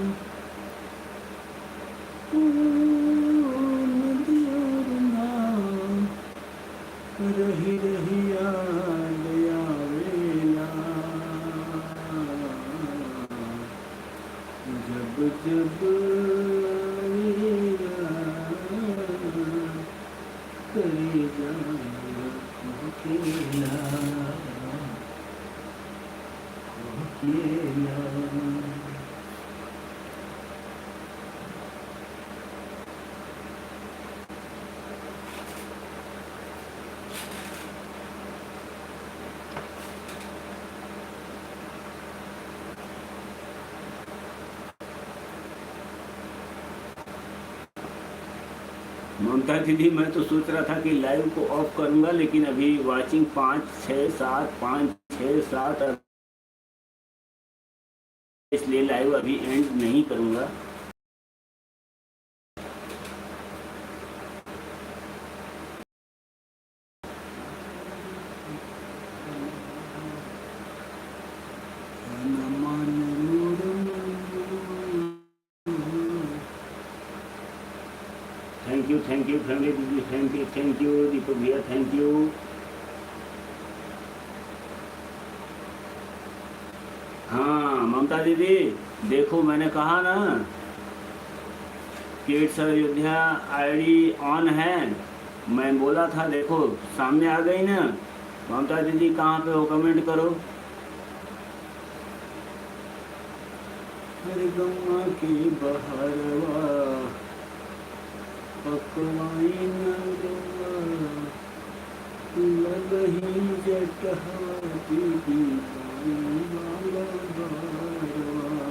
S1: नदियों नाव, रही रही याद आवेला। जब जब आवेला, कलेजा अकेला अकेला। ममता दीदी, मैं तो सोच रहा था कि लाइव को ऑफ करूंगा, लेकिन अभी वाचिंग 5 6 7 इसलिए लाइव अभी एंड नहीं करूंगा। थैंक यू फैमिली दीदी, थैंक यू दीपक भैया, थैंक यू। हाँ ममता दीदी, देखो मैंने कहा ना किड्स अयोध्या आईडी ऑन है, मैं बोला था, देखो सामने आ गई ना। ममता दीदी कहाँ पे हो, कमेंट करो। हर गम्मा की बहरवा पकवाई नरवा, लगही जटहवा देवी माई वाला भरवा।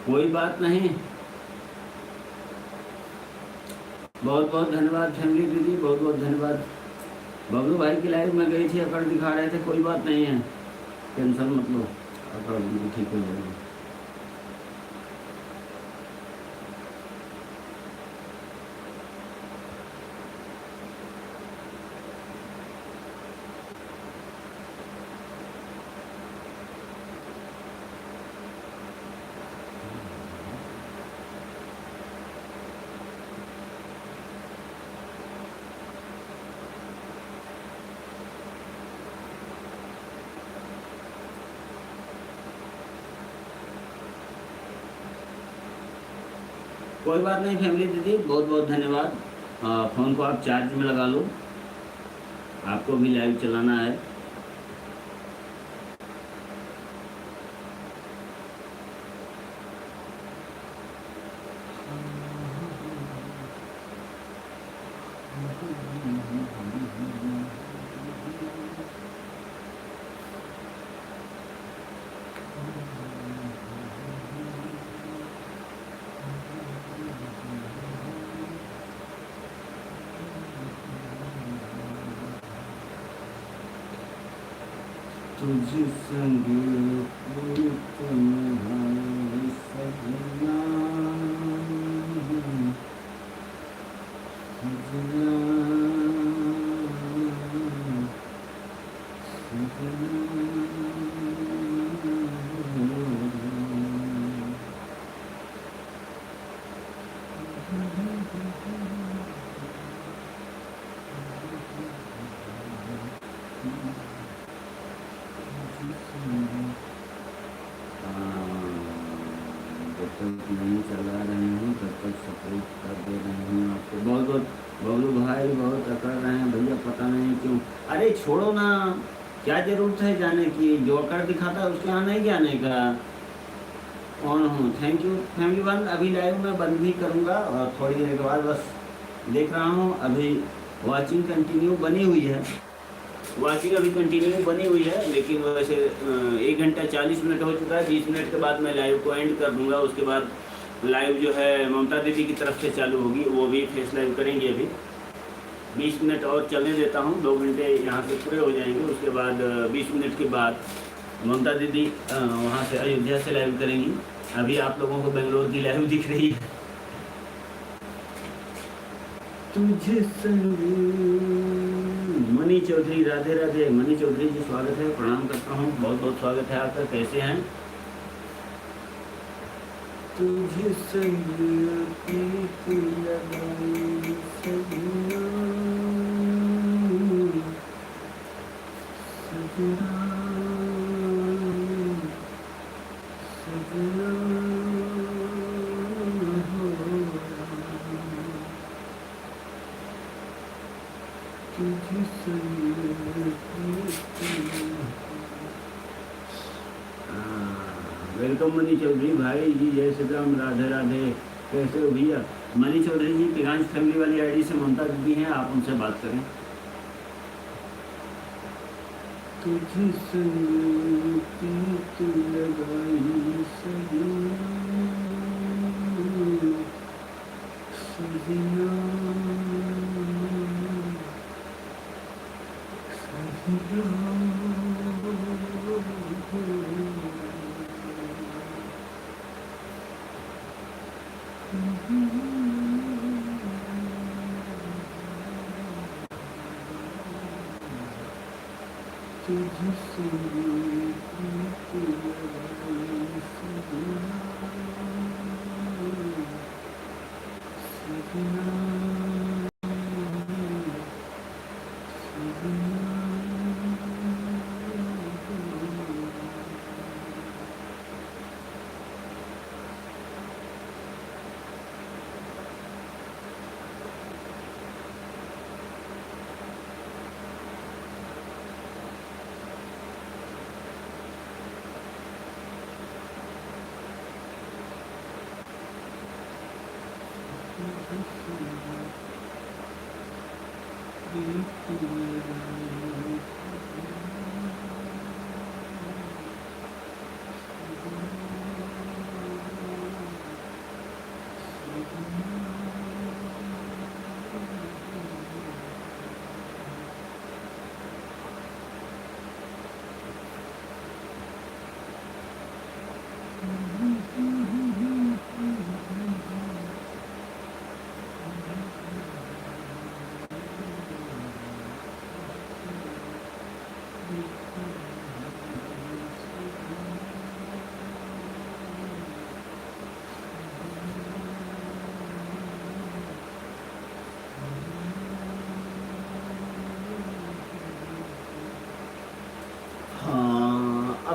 S1: कोई बात नहीं। बहुत बहुत धन्यवाद फैमिली दीदी, बहुत बहुत धन्यवाद। बबलू भाई की लाइव में गई थी, अकड़ दिखा रहे थे, कोई बात नहीं है, टेंशन मत लो, अकड़ बिल्कुल ठीक हो जाएगी। कोई बात नहीं फैमिली दीदी, बहुत बहुत धन्यवाद। फ़ोन को आप चार्ज में लगा लो, आपको भी लाइव चलाना है। तुझ संग पूरी तुम्हारी सजना, सजना, जब तक नहीं चला रहे हैं तब तक सपोर्ट कर दे रहे हैं आपको। बहुत बहुत बबलू भाई बहुत अकड़ रहे हैं भैया, पता नहीं क्यों। अरे छोड़ो ना, क्या जरूरत है जाने की, जो अकड़ दिखाता है उसके यहाँ नहीं जाने का। ऑन हूँ, थैंक यू फैमिली वन। अभी लाइव मैं बंद भी करूँगा और थोड़ी देर के बाद बस देख रहा हूँ। अभी वॉचिंग कंटिन्यू बनी हुई है, वॉचिंग अभी कंटिन्यू बनी हुई है, लेकिन वैसे 1 घंटा 40 मिनट हो चुका है। 20 मिनट के बाद मैं लाइव को एंड कर दूंगा। उसके बाद लाइव जो है ममता दीदी की तरफ से चालू होगी, वो भी फेस लाइव करेंगे। अभी 20 मिनट और चलने देता हूँ, 2 घंटे यहाँ से पूरे हो जाएंगे। उसके बाद 20 मिनट के बाद ममता दीदी वहाँ से अयोध्या से लाइव करेंगी। अभी आप लोगों को बेंगलोर की लाइव दिख रही है। तुझे संग मनी चौधरी, राधे राधे। मनी चौधरी जी स्वागत है, प्रणाम करता हूँ, बहुत बहुत स्वागत है आपका। कैसे हैं? तुझे संग प्रीत लगाई सजना, सजना, सजना हो तुझे संग। वेलकम मनी चौधरी भाई जी, जय श्री राम, राधे राधे। कैसे हो भैया? मनी चौधरी जी पिगांश फैमिली वाली आईडी से ममता दीदी हैं, आप उनसे बात करें। तुझे संग प्रीत लगाई सजना, सजना, सजना तुझे संग प्रीत लगाई सजना, सजना, सजना।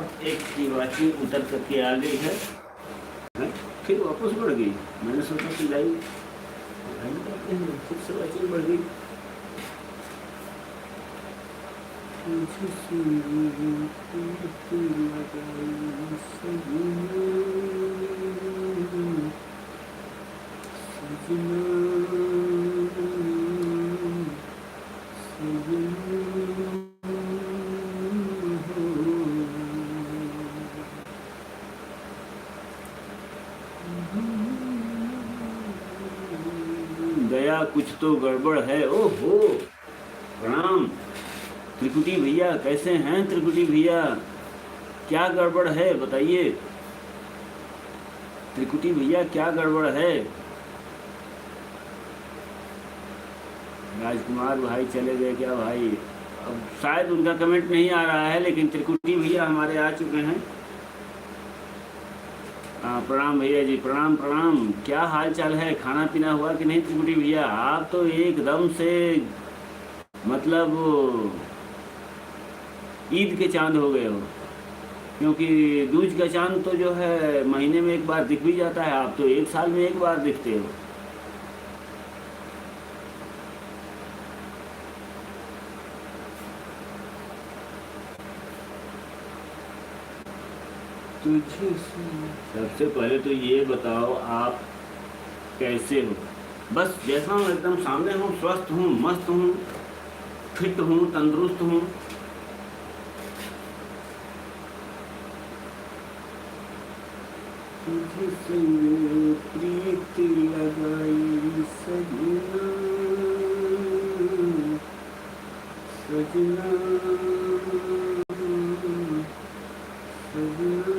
S1: अब एक की वाचिंग उतर करके आ गई है, फिर वापस बढ़ गई। मैंने सोचा कि लाइव करते हैं, फिर से वाचिंग बढ़ गई। गया कुछ तो गड़बड़ है। ओहो, प्रणाम त्रिकुटी भैया, कैसे हैं त्रिकुटी भैया? क्या गड़बड़ है बताइए त्रिकुटी भैया, क्या गड़बड़ है? राजकुमार भाई चले गए क्या भाई? अब शायद उनका कमेंट नहीं आ रहा है, लेकिन त्रिकुटी भैया हमारे आ चुके हैं। प्रणाम भैया जी, प्रणाम प्रणाम। क्या हाल चाल है? खाना पीना हुआ कि नहीं त्रिकुटी भैया? आप तो एकदम से मतलब ईद के चांद हो गए हो, क्योंकि दूज का चांद तो जो है महीने में एक बार दिख भी जाता है, आप तो एक साल में एक बार दिखते हो। तुझे सबसे पहले तो ये बताओ आप कैसे हो? बस जैसा हूँ एकदम सामने हूँ, स्वस्थ हूँ, मस्त हूँ, फिट हूँ, तंदुरुस्त हूँ। तुझे संग प्रीत लगाई सजना, सजना सजना।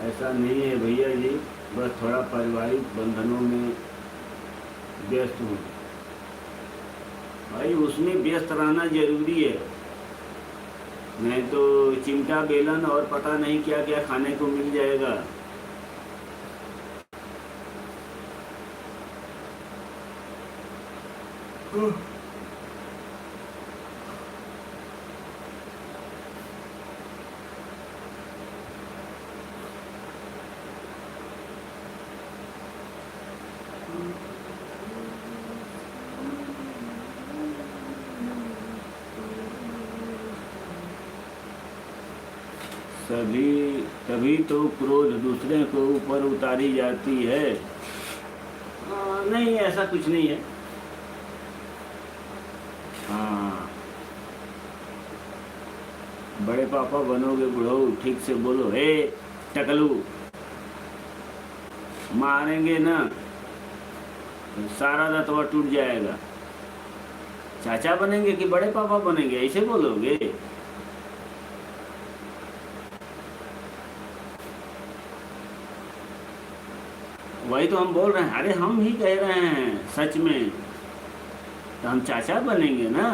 S1: ऐसा नहीं है भैया जी, बस थोड़ा पारिवारिक बंधनों में व्यस्त हूँ भाई, उसमें व्यस्त रहना जरूरी है, नहीं तो चिमटा बेलन और पता नहीं क्या क्या खाने को मिल जाएगा। तभी तो क्रोध दूसरे को ऊपर उतारी जाती है। नहीं, ऐसा कुछ नहीं है। हाँ, बड़े पापा बनोगे बुढ़ो, ठीक से बोलो। हे टकलू, मारेंगे ना तो सारा दतवा टूट जाएगा। चाचा बनेंगे कि बड़े पापा बनेंगे, ऐसे बोलोगे? वही तो हम बोल रहे हैं। अरे हम ही कह रहे हैं सच में, तो हम चाचा बनेंगे ना।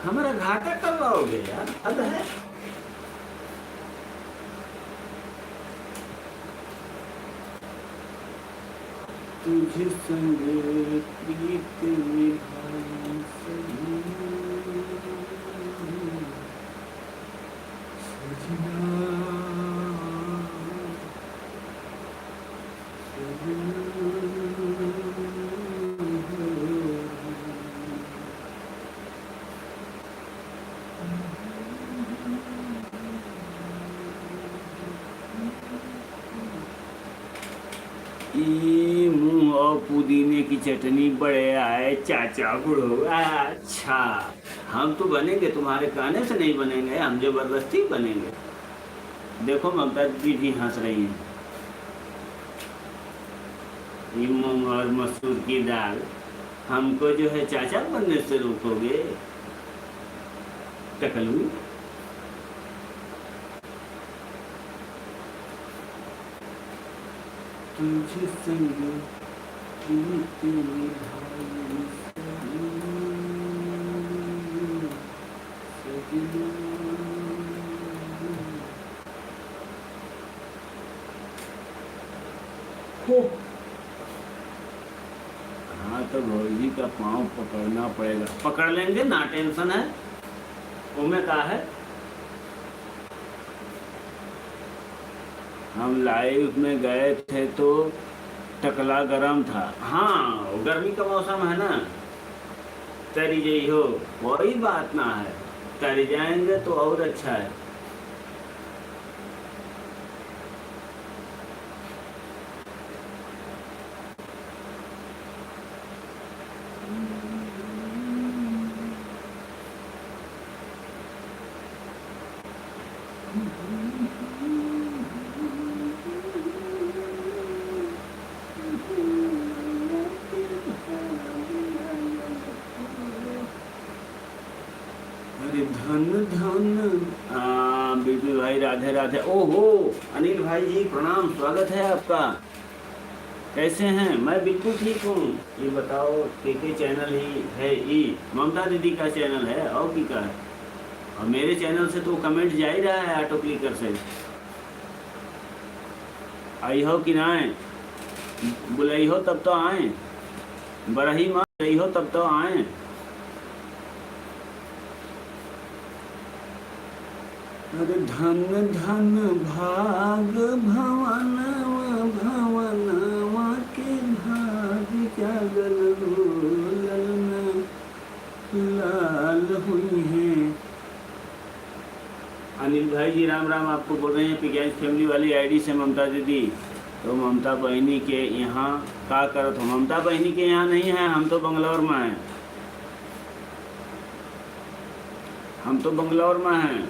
S1: हमारा घाटा कब लाओगे यार, हद है। तुझे संग प्रीत निभाई सजना, मूंग और पुदीने की चटनी बड़े आए चाचा बुढ़ो। अच्छा, हम तो बनेंगे, तुम्हारे कहने से नहीं बनेंगे, हम जबरदस्ती बनेंगे। देखो ममता दीदी हंस रही हैं। ये मूंग और मसूर की दाल, हमको जो है चाचा बनने से रोकोगे टकलू? तुझे संग प्रीत निभाई सजना, हाँ तो भौजी का पाँव पकड़ना पड़ेगा, पकड़ लेंगे ना, टेंशन है वो में कहा है। हम लाइव में गए थे तो टकला गरम था। हाँ गर्मी का मौसम है ना, तरी जाइ हो, कोई बात ना है, तरी जाएंगे तो और अच्छा है। अरे धन धन बिल्कुल भाई, राधे राधे। ओहो अनिल भाई जी प्रणाम, स्वागत है आपका। कैसे हैं? मैं बिल्कुल ठीक हूँ। ये बताओ के चैनल ही है? ई ममता दीदी का चैनल है और की का है? और मेरे चैनल से तो कमेंट जा ही रहा है ऑटो क्लिकर से। आई हो कि ना आए? बुलाई हो तब तो आए, बरही माँ गई हो तब तो आए। अरे धन धन भाग भवन भवनवा के भाग जागल हो, ललना लाल हुई हैं। अनिल भाई जी राम राम, आपको बोल रहे हैं पिगैंस फैमिली वाली आईडी से ममता दीदी। तो ममता बहनी के यहाँ का करत हो? ममता बहनी के यहाँ नहीं है, हम तो बंगलौर में हैं। हम तो बंगलौर में हैं।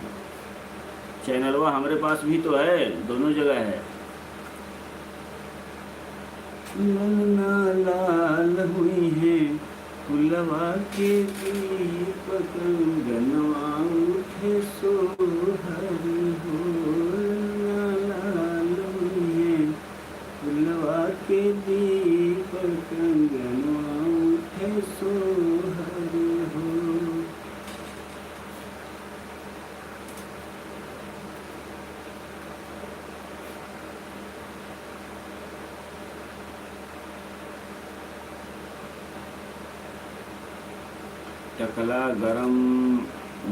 S1: चैनल वो हमारे पास भी तो है, दोनों जगह है। ललना लाल हुई है फुलवा के दीपक, गनवा उठे सोहरी हो। ललना लाल हुई है फुलवा के दीपक, गनवा उठे सोहरी हो। टकला गरम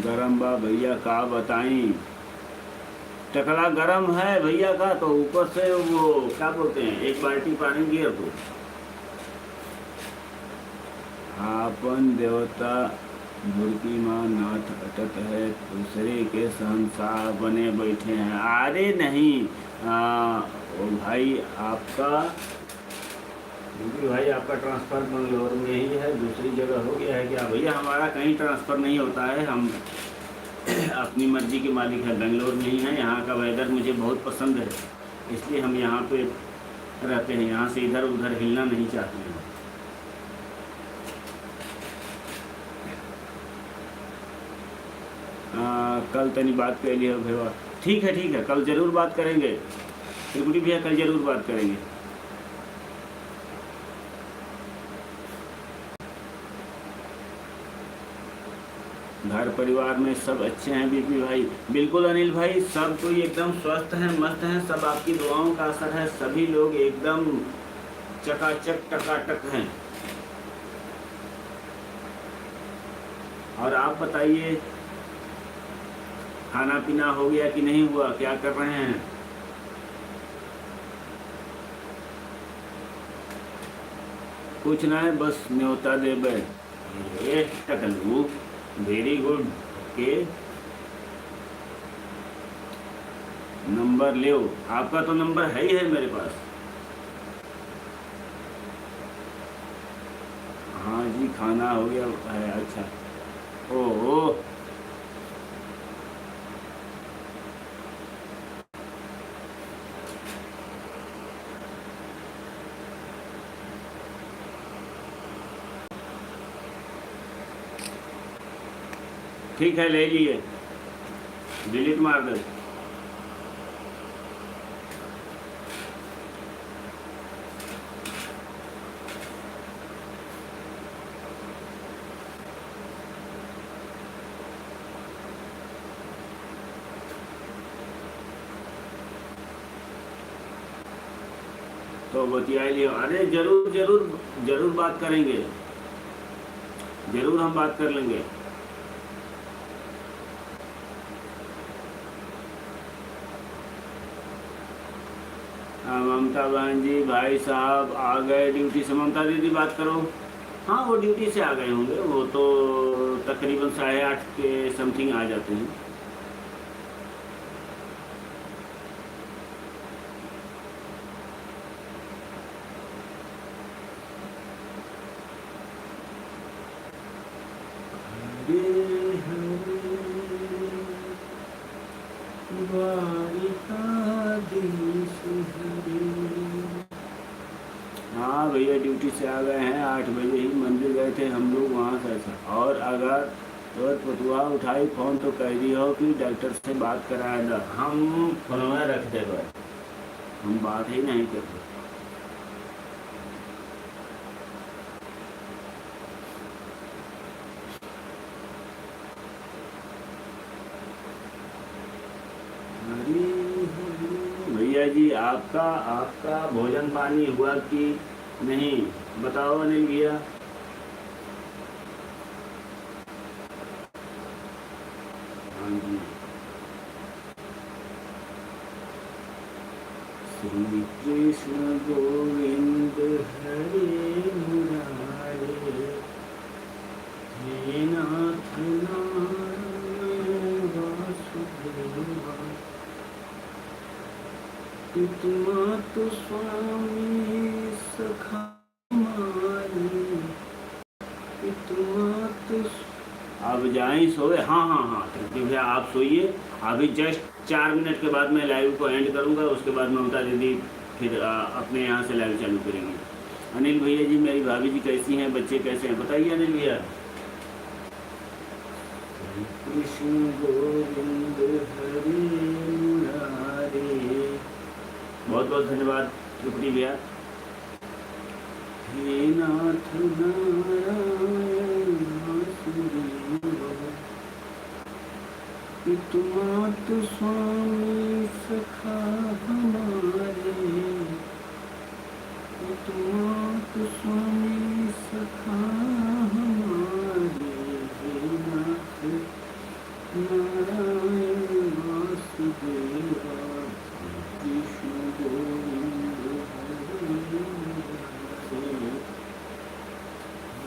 S1: गरम बा भैया का बताई। टकला गरम है भैया का, तो ऊपर से वो क्या बोलते हैं, एक बाल्टी पानी गिर दो। आपन देवता मूर्ति माँ नाथ अटत है, दूसरे के शहंशाह बने बैठे हैं। अरे नहीं ओ भाई आपका भाई, आपका ट्रांसफ़र बंगलोर में ही है, दूसरी जगह हो गया है क्या? भैया हमारा कहीं ट्रांसफ़र नहीं होता है, हम अपनी मर्ज़ी के मालिक हैं, बेंगलोर में ही हैं। यहाँ का वेदर मुझे बहुत पसंद है, इसलिए हम यहाँ पे रहते हैं, यहाँ से इधर उधर हिलना नहीं चाहते हैं। कल तनी बात कर लिया भैया। ठीक है, कल ज़रूर बात करेंगे त्रिपुटी भैया, कल ज़रूर बात करेंगे। घर परिवार में सब अच्छे हैं बीपी भाई? बिल्कुल अनिल भाई, सब कोई एकदम स्वस्थ हैं, मस्त हैं, सब आपकी दुआओं का असर है। सभी लोग एकदम चकाचक टकाटक हैं। और आप बताइए, खाना पीना हो गया कि नहीं हुआ? क्या कर रहे हैं? कुछ ना है, बस न्योता देबे। ये टकलू वेरी गुड के नंबर ले। आपका तो नंबर है ही है मेरे पास। हाँ जी खाना हो गया है। अच्छा ओह ठीक है, ले लिए, डिलीट मार दे। तो बतिया लियो। अरे जरूर जरूर जरूर बात करेंगे, जरूर हम बात कर लेंगे। ममता बहन जी, भाई साहब आ गए ड्यूटी से। ममता दीदी बात करो। हाँ वो ड्यूटी से आ गए होंगे, वो तो तकरीबन 8:30 के समथिंग आ जाते हैं। हाँ भैया ड्यूटी से आ गए हैं, 8 बजे ही मंदिर गए थे हम लोग वहाँ से। ऐसा और अगर तो पतुआ उठाई फ़ोन तो कह दी हो कि डॉक्टर से बात कराया था। हम फोन में रख दे भाई, हम बात ही नहीं करते। भैया जी आपका आपका भोजन पानी हुआ कि नहीं, बताओ अनिल भैया। हाँ जी। श्री कृष्ण गोविंद हरे मुरारे, हे नाथ नारायण वासुदेवा, पितुमातु स्वामी सखा हमारी, पितुमातु। अब जाएं सोए। हाँ हाँ हाँ थैंक यू भैया, आप सोइए। अभी जस्ट 4 मिनट के बाद मैं लाइव को एंड करूँगा, उसके बाद ममता दीदी फिर अपने यहाँ से लाइव चालू करेंगे। अनिल भैया जी, मेरी भाभी जी कैसी हैं, बच्चे कैसे हैं, बताइए अनिल भैया। कृष्ण गोविंद हरे मुरारे, बहुत बहुत धन्यवाद रुक्मी भैया। हे नाथ नारायण वासुदेवा, पितुमातु स्वामी सखा हमारे, पितुमातु स्वामी सखा हमारे, हे नाथ नारायण वासुदेवा, कृष्ण गोविंद हरे मुरारे,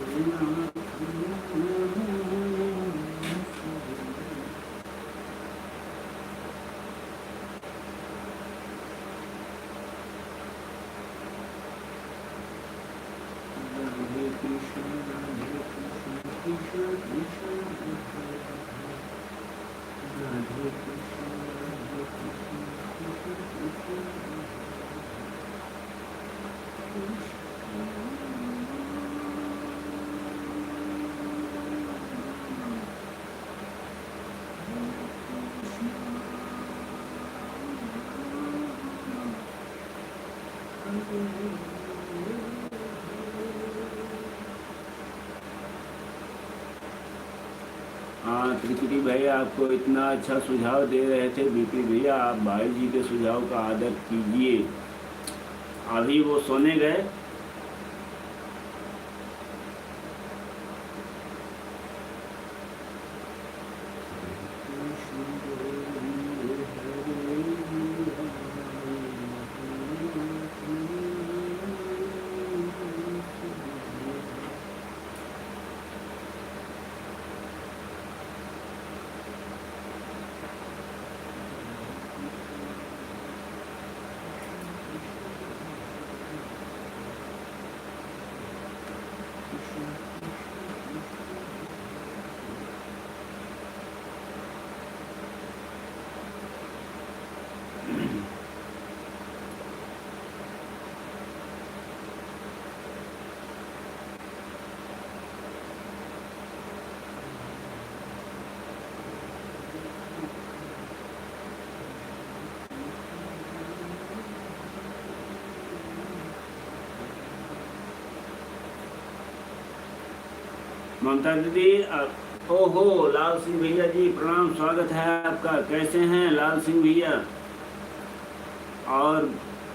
S1: हे नाथ नारायण वासुदेवा। राधे कृष्ण कृष्ण कृष्ण राधे कृष्ण कृष्ण कृष्ण। हाँ त्रिपुटी भैया आपको इतना अच्छा सुझाव दे रहे थे बीपी भैया, आप भाई जी के सुझाव का आदर कीजिए। अभी वो सोने गए। ममता दीदी ओहो लाल सिंह भैया जी प्रणाम, स्वागत है आपका। कैसे हैं लाल सिंह भैया? और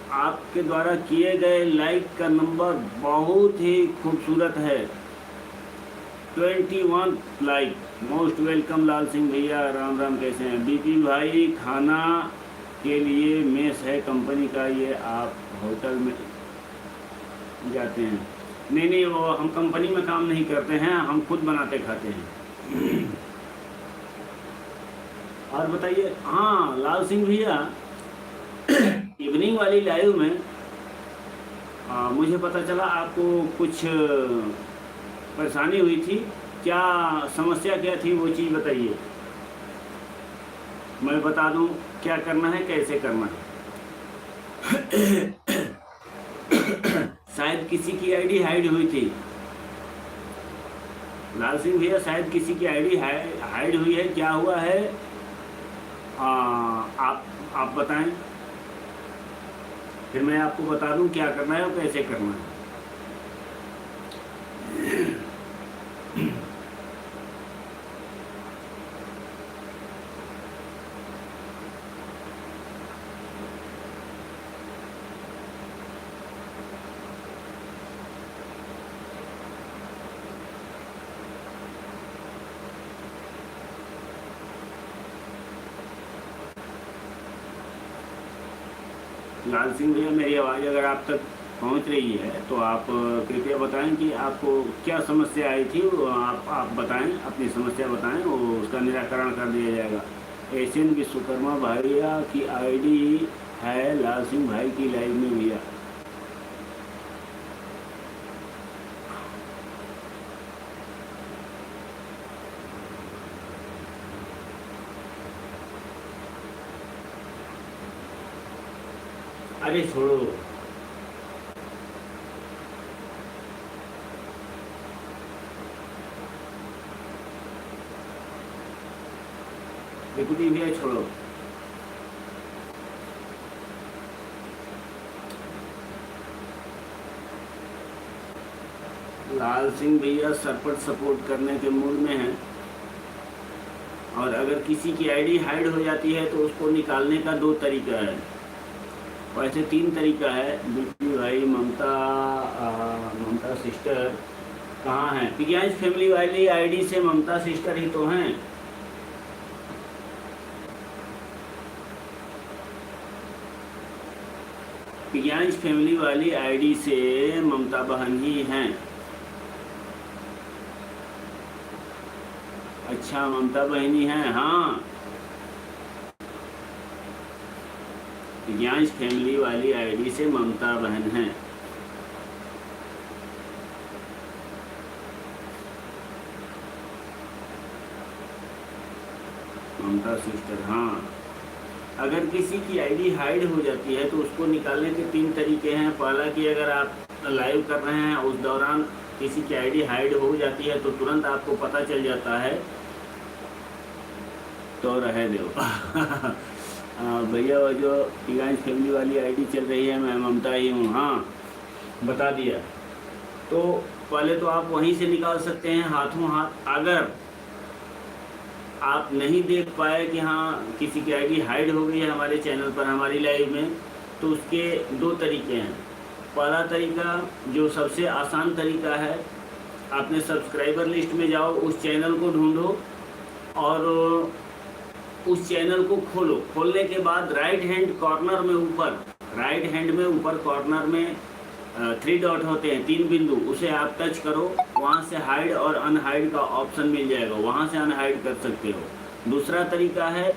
S1: आपके द्वारा किए गए लाइक का नंबर बहुत ही खूबसूरत है, 21 लाइक। मोस्ट वेलकम लाल सिंह भैया, राम राम, कैसे हैं? बीपी भाई, खाना के लिए मेस है कंपनी का, ये आप होटल में जाते हैं? नहीं नहीं, वो हम कंपनी में काम नहीं करते हैं, हम खुद बनाते खाते हैं। और बताइए। हाँ लाल सिंह भैया, इवनिंग वाली लाइव में मुझे पता चला आपको कुछ परेशानी हुई थी। क्या समस्या क्या थी, वो चीज़ बताइए, मैं बता दूं क्या करना है, कैसे करना है। शायद किसी की आईडी हाइड हुई थी लाल सिंह भैया, शायद किसी की आईडी हाइड हुई है। क्या हुआ है आप बताएं, फिर मैं आपको बता दूं क्या करना है और कैसे करना है। लाल सिंह भैया, मेरी आवाज़ अगर आप तक पहुंच रही है तो आप कृपया बताएं कि आपको क्या समस्या आई थी। आप बताएं, अपनी समस्या बताएं, और उसका निराकरण कर दिया जाएगा। एशियन विश्वकर्मा भैया की आईडी है लाल सिंह भाई की लाइव में भैया। अरे छोड़ो, विकुटी भैया छोड़ो। लाल सिंह भैया सरपट सपोर्ट करने के मूड में हैं, और अगर किसी की आईडी हाइड हो जाती है तो उसको निकालने का 2 तरीका है, वैसे 3 तरीका है। बीपी भाई, ममता सिस्टर कहाँ हैं? पिज्जाज फैमिली वाली आईडी से ममता सिस्टर ही तो हैं। पिज्जाज फैमिली वाली आईडी से ममता बहन ही हैं। अच्छा, ममता बहनी हैं। हाँ, पिज्जाज फैमिली वाली आईडी से ममता बहन हैं। ममता सिस्टर, हाँ। अगर किसी की आईडी हाइड हो जाती है तो उसको निकालने के 3 तरीके हैं। पहला कि अगर आप लाइव कर रहे हैं उस दौरान किसी की आईडी हाइड हो जाती है तो तुरंत आपको पता चल जाता है, तो रहे दो। भैया, वो जो पिज्जाज फैमिली वाली आईडी चल रही है, मैं ममता ही हूँ। हाँ, बता दिया। तो पहले तो आप वहीं से निकाल सकते हैं हाथों हाथ। अगर आप नहीं देख पाए कि हाँ किसी की आईडी हाइड हो गई है हमारे चैनल पर, हमारी लाइव में, तो उसके 2 तरीके हैं। पहला तरीका, जो सबसे आसान तरीका है, आपने सब्सक्राइबर लिस्ट में जाओ, उस चैनल को ढूंढो और उस चैनल को खोलो। खोलने के बाद राइट हैंड में ऊपर कॉर्नर में 3 डॉट होते हैं, 3 बिंदु, उसे आप टच करो। वहाँ से हाइड और अनहाइड का ऑप्शन मिल जाएगा, वहाँ से अनहाइड कर सकते हो। दूसरा तरीका है,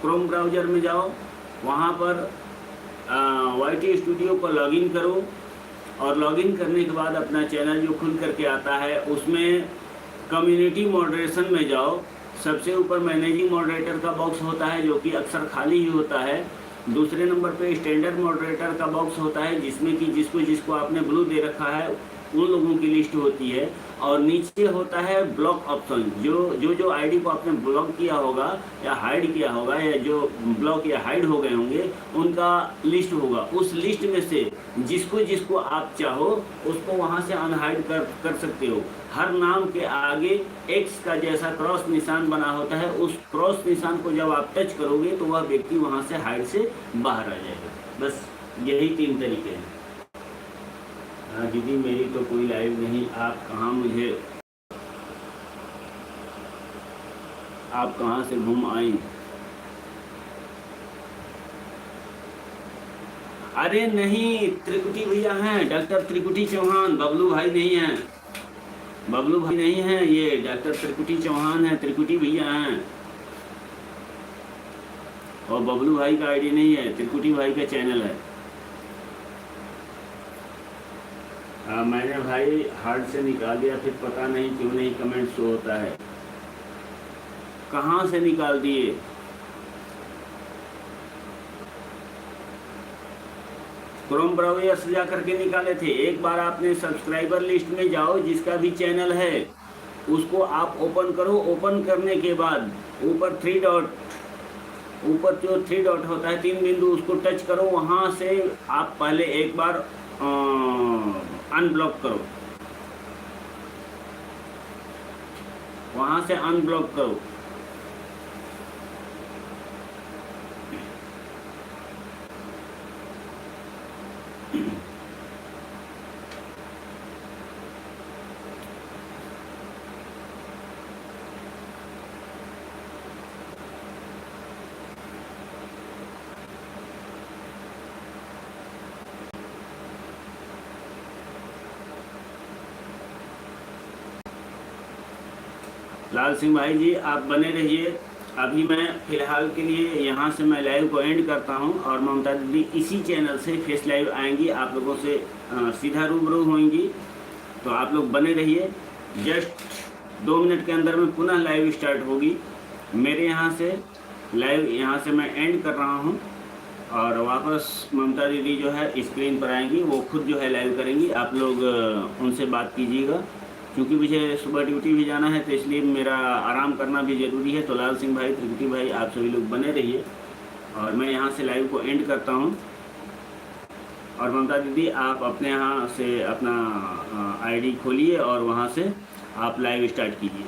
S1: क्रोम ब्राउज़र में जाओ, वहाँ पर YT स्टूडियो को लॉगिन करो, और लॉगिन करने के बाद अपना चैनल जो खुल करके आता है उसमें कम्युनिटी मॉडरेशन में जाओ। सबसे ऊपर मैनेजिंग मॉडरेटर का बॉक्स होता है जो कि अक्सर खाली ही होता है। दूसरे नंबर पे स्टैंडर्ड मॉडरेटर का बॉक्स होता है जिसमें कि जिसको आपने ब्लू दे रखा है उन लोगों की लिस्ट होती है। और नीचे होता है ब्लॉक ऑप्शन, जो आईडी को आपने ब्लॉक किया होगा या हाइड किया होगा, या जो ब्लॉक या हाइड हो गए होंगे उनका लिस्ट होगा। उस लिस्ट में से जिसको आप चाहो उसको वहां से अनहाइड कर सकते हो। हर नाम के आगे एक्स का जैसा क्रॉस निशान बना होता है, उस क्रॉस निशान को जब आप टच करोगे तो वह व्यक्ति वहां से हाइड से बाहर आ जाएगा। बस यही 3 तरीके हैं। हाँ दीदी मेरी तो कोई लाइव नहीं, आप कहाँ से घूम आई? अरे नहीं, त्रिकुटी भैया हैं, डॉक्टर त्रिकुटी चौहान, बबलू भाई नहीं हैं। बबलू भाई नहीं हैं, ये डॉक्टर त्रिकुटी चौहान हैं, त्रिकुटी भैया हैं। और बबलू भाई का आईडी नहीं है, त्रिकुटी भाई का चैनल है। मैंने भाई हार्ड से निकाल दिया, फिर पता नहीं क्यों नहीं कमेंट शो होता है। कहाँ से निकाल दिए? क्रोम ब्राउज़र से जा करके निकाले थे। एक बार आपने सब्सक्राइबर लिस्ट में जाओ, जिसका भी चैनल है उसको आप ओपन करो। ओपन करने के बाद ऊपर जो 3 डॉट होता है, 3 बिंदु, उसको टच करो। वहाँ से आप पहले एक बार अनब्लॉक करो, वहाँ से अनब्लॉक करो। लाल सिंह भाई जी आप बने रहिए। अभी मैं फ़िलहाल के लिए यहाँ से मैं लाइव को एंड करता हूँ, और ममता दीदी इसी चैनल से फेस लाइव आएंगी, आप लोगों से सीधा रूबरू होंगी। तो आप लोग बने रहिए। जस्ट 2 मिनट के अंदर में पुनः लाइव स्टार्ट होगी मेरे यहाँ से। लाइव यहाँ से मैं एंड कर रहा हूँ, और वापस ममता दीदी जो है स्क्रीन पर आएंगी, वो खुद जो है लाइव करेंगी। आप लोग उनसे बात कीजिएगा, क्योंकि मुझे सुबह ड्यूटी भी जाना है, तो इसलिए मेरा आराम करना भी ज़रूरी है। तो लाल सिंह भाई, त्रिकुटी भाई, आप सभी लोग बने रहिए, और मैं यहाँ से लाइव को एंड करता हूँ। और ममता दीदी आप अपने यहाँ से अपना आईडी खोलिए और वहाँ से आप लाइव स्टार्ट कीजिए।